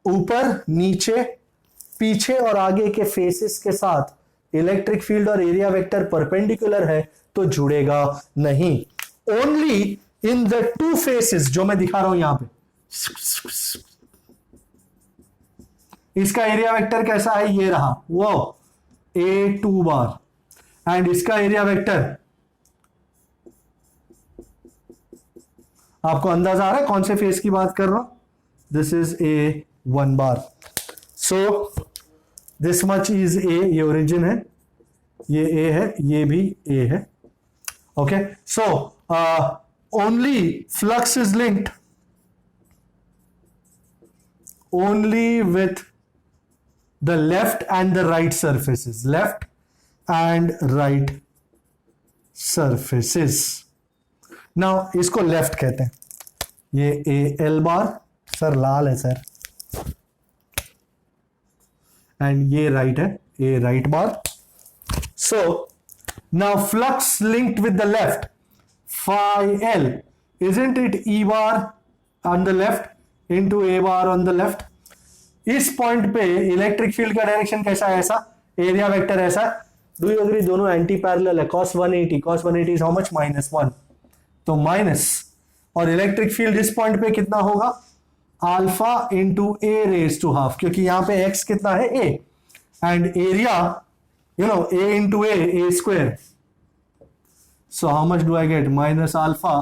ऊपर नीचे पीछे और आगे के फेसेस के साथ इलेक्ट्रिक फील्ड और एरिया वेक्टर परपेंडिकुलर है तो जुड़ेगा नहीं। Only in the two faces जो मैं दिखा रहा हूं यहां पे, इसका एरिया वेक्टर कैसा है, ये रहा वो A2 बार, एंड इसका एरिया वेक्टर आपको अंदाजा आ रहा है कौन से फेस की बात कर रहा हूं, this is A1 bar. So this much is A, ये ओरिजिन है, ये A है, ये भी A है। Okay, so only flux is linked only with the left and the right surfaces, left and right surfaces. now इसको left कहते हैं, ये AL बार, सर लाल है सर, एंड ये राइट है, A right bar. so now flux linked with the left, phi L, isn't it E bar on the left into A bar on the left? इस point पे electric field का direction कैसा है, ऐसा, area vector ऐसा। Do you agree, दोनों anti parallel है। cos 180 is how much, -1, तो माइनस, और इलेक्ट्रिक फील्ड इस पॉइंट पे कितना होगा, alpha into A raise to half, क्योंकि यहां पे x कितना है A, and area you know A into A square. So how much do I get, minus alpha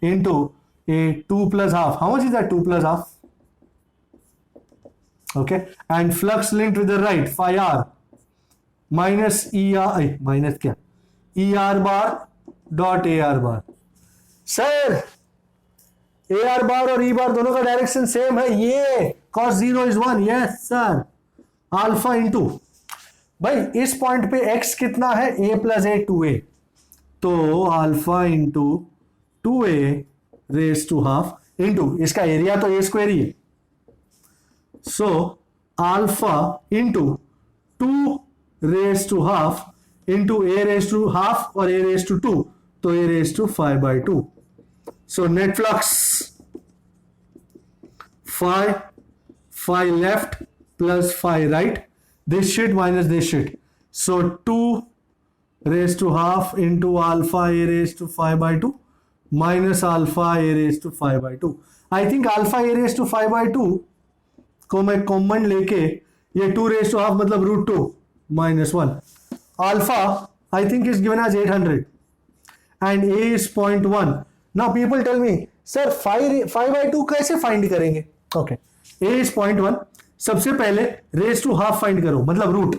into A2 plus half. How much is that 2 plus half? Okay, and flux linked with the right, phi r minus ER, minus क्या, ER bar dot AR bar। Sir AR बार और E बार दोनों का direction same है, ये cos 0 is 1, yes sir, alpha into, भाई इस point पे x कितना है, A plus A 2A, तो alpha into 2A raise to half into इसका एरिया तो A स्क्वायर ही है, so alpha into 2 raise to half into A raise to हाफ और A रेज टू 2, तो A raise to 5/2। So net flux phi left plus phi right, this sheet minus this sheet, so 2 raise to half into alpha A raise to 5/2 minus alpha A raise to 5/2। I think alpha A raise to 5/2 को मैं common लेके, ये 2 raise to half मतलब √2 -1, alpha I think is given as 800 and A is 0.1। Now people tell me sir 5/2 कैसे find करेंगे? Okay, A is 0.1, सबसे पहले raise to half find करो मतलब रूट,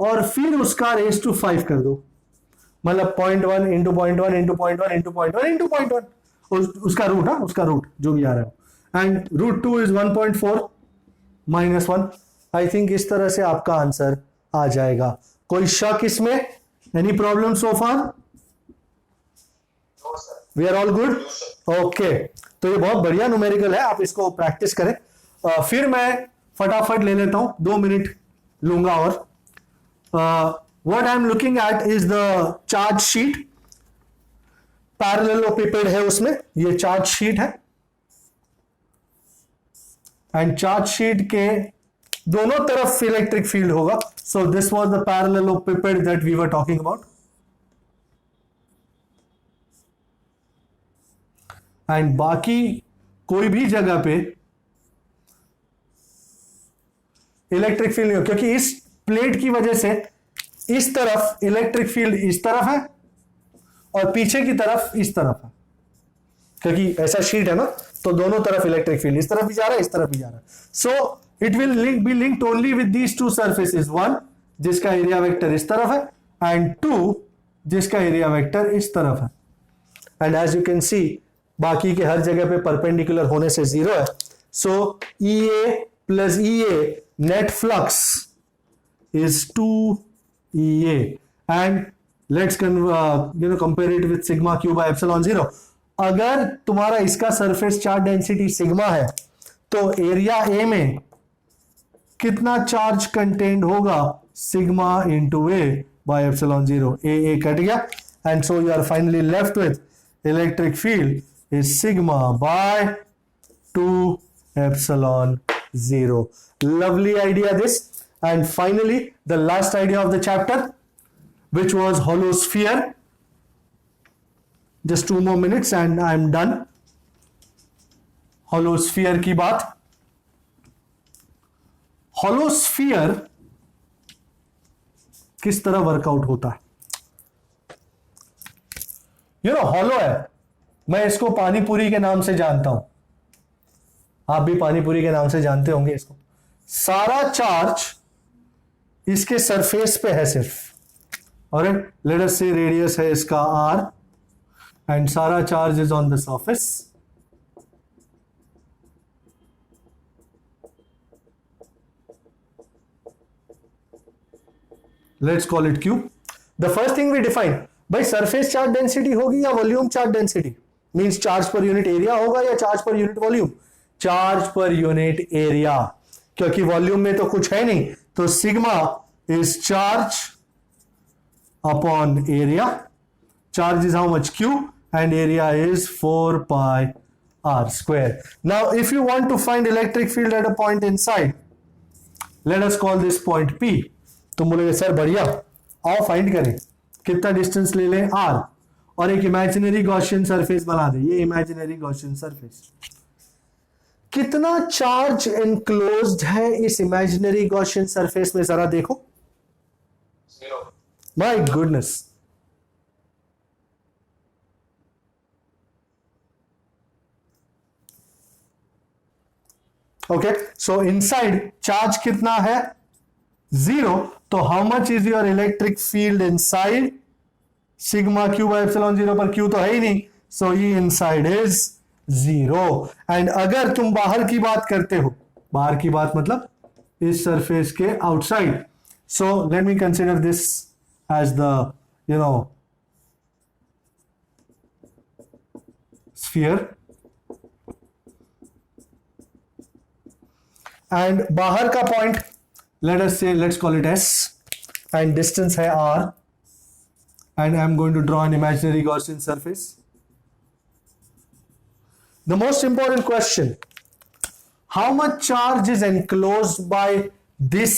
और फिर उसका रेज टू 5 कर दो, मतलब 0.1 इंटू 0.1 इंटू 0.1 इंटू 0.1 इंटू 0.1, उसका रूट, हाँ उसका रूट जो भी आ रहा है, एंड √2 इज 1.4 -1। आई थिंक इस तरह से आपका आंसर आ जाएगा। कोई शक इसमें? Any problem so far? No, sir. We are all good? No, sir. Okay, तो ये बहुत बढ़िया न्यूमेरिकल है, आप इसको प्रैक्टिस करें। फिर मैं फटाफट ले लेता हूं, 2 मिनट लूंगा और what I am looking at is the charge sheet. Parallelepiped है उसमें, ये चार्ज शीट है एंड चार्ज शीट के दोनों तरफ इलेक्ट्रिक फील्ड होगा। So this was the parallelepiped that we were talking about. And बाकी कोई भी जगह पे इलेक्ट्रिक फील्ड नहीं हो, क्योंकि इस प्लेट की वजह से इस तरफ इलेक्ट्रिक फील्ड इस तरफ है और पीछे की तरफ इस तरफ है, क्योंकि ऐसा शीट है ना, तो दोनों तरफ इलेक्ट्रिक फील्ड इस तरफ भी जा रहा है, इस तरफ भी जा रहा है। So it will be linked only with these two surfaces, one जिसका एरिया वेक्टर इस तरफ है एंड टू जिसका एरिया वेक्टर इस तरफ है। And as you can see बाकी के हर जगह पे परपेंडिकुलर होने से जीरो है। सो EA plus EA net flux is 2EA and let's compare it with sigma q by epsilon 0। अगर तुम्हारा इसका सरफेस चार्ज डेंसिटी सिग्मा है तो एरिया ए में कितना चार्ज कंटेंट होगा? Sigma into A by epsilon 0। A cut गया and so you are finally left with electric field is sigma by 2 epsilon 0। Lovely idea this। And finally, the last idea of the chapter, which was hollow sphere. Just 2 more minutes and I'm done. Hollow sphere की बात। Hollow sphere किस तरह workout होता है? hollow है, मैं इसको पानी पूरी के नाम से जानता हूं, आप भी पानी पूरी के नाम से जानते होंगे इसको। सारा चार्ज इसके सरफेस पे है सिर्फ, और लेट अस से रेडियस है इसका r एंड सारा charge is on the surface. Let's call it q। The first thing we define, भाई सरफेस चार्ज डेंसिटी होगी या volume charge density? Means charge per unit area होगा या charge per unit volume? Charge per unit area, क्योंकि volume में तो कुछ है नहीं। तो sigma is charge upon area. Charge is how much? Q and area is 4 pi r square। Now if you want to find electric field at a point inside, let us call this point P। तुम बोलोगे sir बढ़िया, आओ find करें। कितना distance ले लें? r, और एक इमेजिनरी गॉसियन सरफेस बना दे। ये इमेजिनरी गॉसियन सरफेस, कितना चार्ज एनक्लोज्ड है इस इमेजिनरी गॉसियन सरफेस में, जरा देखो। 0। My goodness, okay. So inside charge कितना है? 0। तो how much is your electric field inside? Sigma q bye epsilon 0 पर q तो है ही नहीं, सो ई इनसाइड इज 0। एंड अगर तुम बाहर की बात करते हो, बाहर की बात मतलब इस सरफेस के outside, so let me consider this as the sphere, and बाहर का point let's call it S, and distance है R, and I'm going to draw an imaginary Gaussian surface। The most important question, how much charge is enclosed by this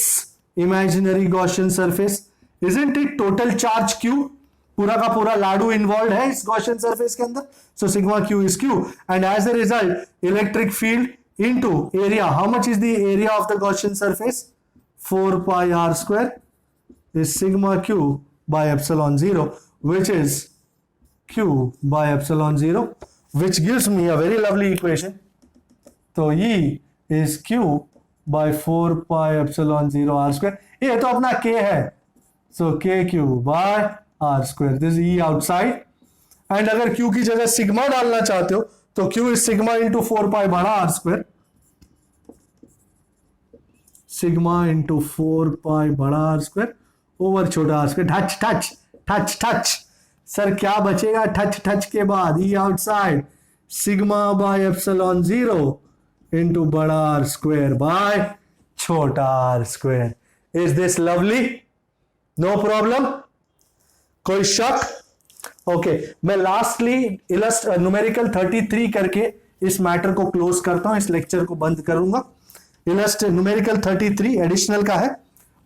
imaginary Gaussian surface? Isn't it total charge Q? पूरा का पूरा लाडू involve है इस Gaussian surface के अंदर। So sigma Q is Q, and as a result, electric field into area. How much is the area of the Gaussian surface? 4 pi r square is sigma Q by epsilon 0, which is Q by epsilon 0, which gives me a very lovely equation। तो E is Q by 4 pi epsilon 0 r square। ये तो अपना K है, so KQ by r square। This is E outside, and अगर Q की जगह sigma डालना चाहते हो तो Q is sigma into 4 pi बड़ा r square, sigma into 4 pi बड़ा r स्क्वायर ओवर छोटा r square. Touch touch, sir क्या बचेगा टच टच के बाद? E outside sigma by epsilon 0 into बड़ा आर स्क्वायर बाय छोटा R square. Is this lovely? No problem? कोई शक? ओके, मैं लास्टली न्यूमेरिकल 33 करके इस मैटर को क्लोज करता हूं, इस लेक्चर को बंद करूंगा. न्यूमेरिकल 33 एडिशनल का है,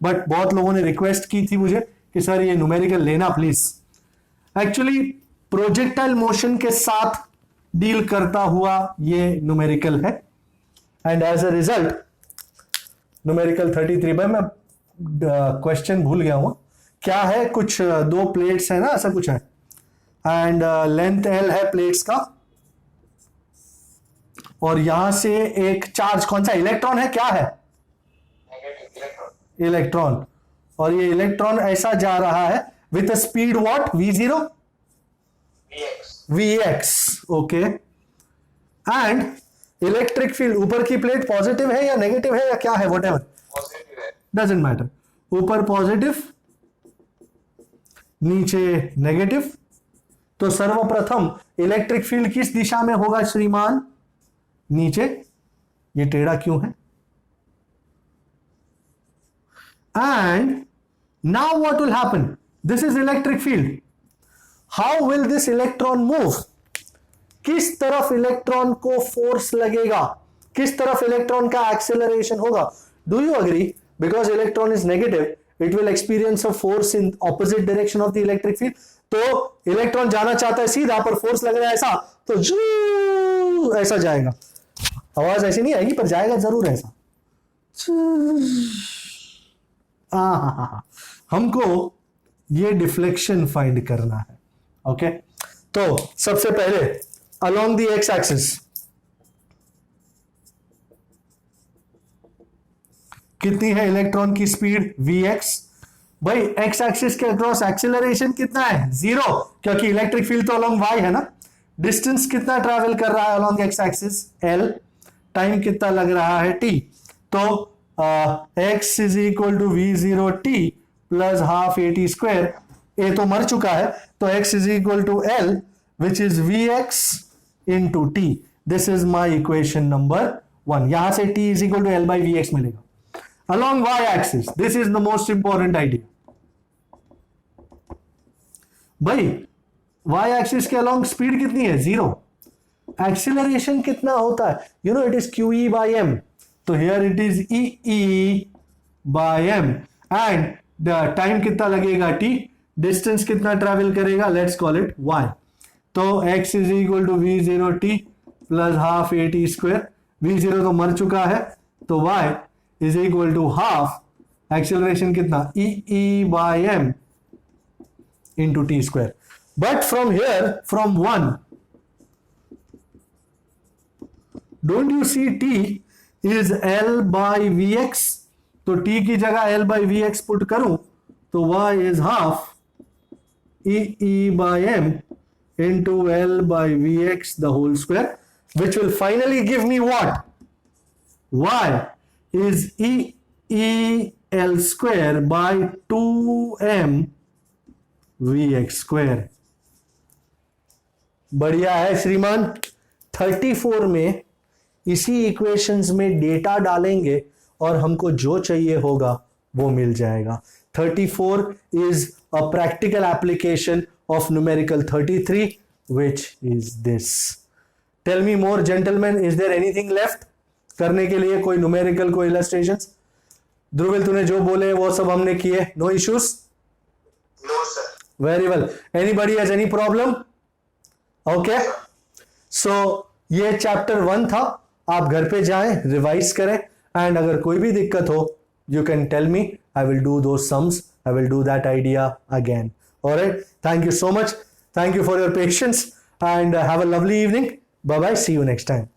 बट बहुत लोगों ने रिक्वेस्ट की थी मुझे कि सर ये न्यूमेरिकल लेना प्लीज. एक्चुअली प्रोजेक्टाइल मोशन के साथ डील करता हुआ ये न्यूमेरिकल है, and as a result numerical 33 में मैं क्वेश्चन भूल गया हूं क्या है. कुछ दो प्लेट्स है ना, ऐसा कुछ है, एंड लेंथ एल है प्लेट्स का, और यहां से एक चार्ज, कौन सा इलेक्ट्रॉन है, क्या है? इलेक्ट्रॉन. और ये इलेक्ट्रॉन ऐसा जा रहा है with a speed what? v0 vx. Okay, and electric field ऊपर की प्लेट पॉजिटिव है या नेगेटिव है या क्या है? What ever, doesn't matter. ऊपर पॉजिटिव, नीचे नेगेटिव. तो सर्वप्रथम इलेक्ट्रिक फील्ड किस दिशा में होगा श्रीमान? नीचे. ये टेढ़ा क्यों है? And now what will happen? This is electric field. How will this electron move? किस तरफ इलेक्ट्रॉन को फोर्स लगेगा, किस तरफ इलेक्ट्रॉन का एक्सेलरेशन होगा? Do you agree? Because electron is negative, it will experience a force in opposite direction of the electric field. तो electron जाना चाहता है सीधा, पर फोर्स लग रहा है ऐसा, तो जू ऐसा जाएगा. आवाज ऐसी नहीं आएगी पर जाएगा जरूर ऐसा. हमको ये डिफ्लेक्शन फाइंड करना है. ओके, तो सबसे पहले अलोंग द एक्स एक्सिस कितनी है इलेक्ट्रॉन की स्पीड? vx. भाई एक्स एक्सिस के अक्रॉस एक्सेलरेशन कितना है? 0, क्योंकि इलेक्ट्रिक फील्ड तो अलोंग y है ना. डिस्टेंस कितना ट्रैवल कर रहा है along X axis? l. Time कितना लग रहा है? t. तो x is equal to v0 t plus half at square. A तो मर चुका है, तो x is equal to l which is vx into t. This is my equation number 1. यहां से t is equal to l by vx मिलेगा. Along y-axis, this is the most important idea. भाई y-axis के along speed कितनी है? 0. Acceleration कितना होता है? You know it is qe by m. तो here it is e by m. And the time कितना लगेगा? t. Distance कितना travel करेगा? Let's call it y. तो x is equal to v0 t plus half at square. v0 तो मर चुका है, तो y is equal to half acceleration कितना? e by m into t square. But from here, from 1, don't you see t is l by vx? तो t की जगह l by vx put करूं तो y is half e by m into l by vx the whole square, which will finally give me what? y is el square by 2m vx square. बढ़िया है श्रीमान. 34 में इसी equations में data डालेंगे और हमको जो चाहिए होगा वो मिल जाएगा. 34 is a practical application of numerical 33, which is this. Tell me more, gentlemen, is there anything left करने के लिए? कोई न्यूमेरिकल, कोई इलस्ट्रेशंस? ध्रुविल तूने जो बोले वो सब हमने किए. No issues? No, sir. Very well. Anybody has any problem? Okay, so ये चैप्टर 1 था. आप घर पे जाएं, रिवाइज करें, एंड अगर कोई भी दिक्कत हो you can tell me. I will do those sums. I will do that idea again. All right, thank you so much. Thank you for your patience, and have a lovely evening. Bye bye, see you next time.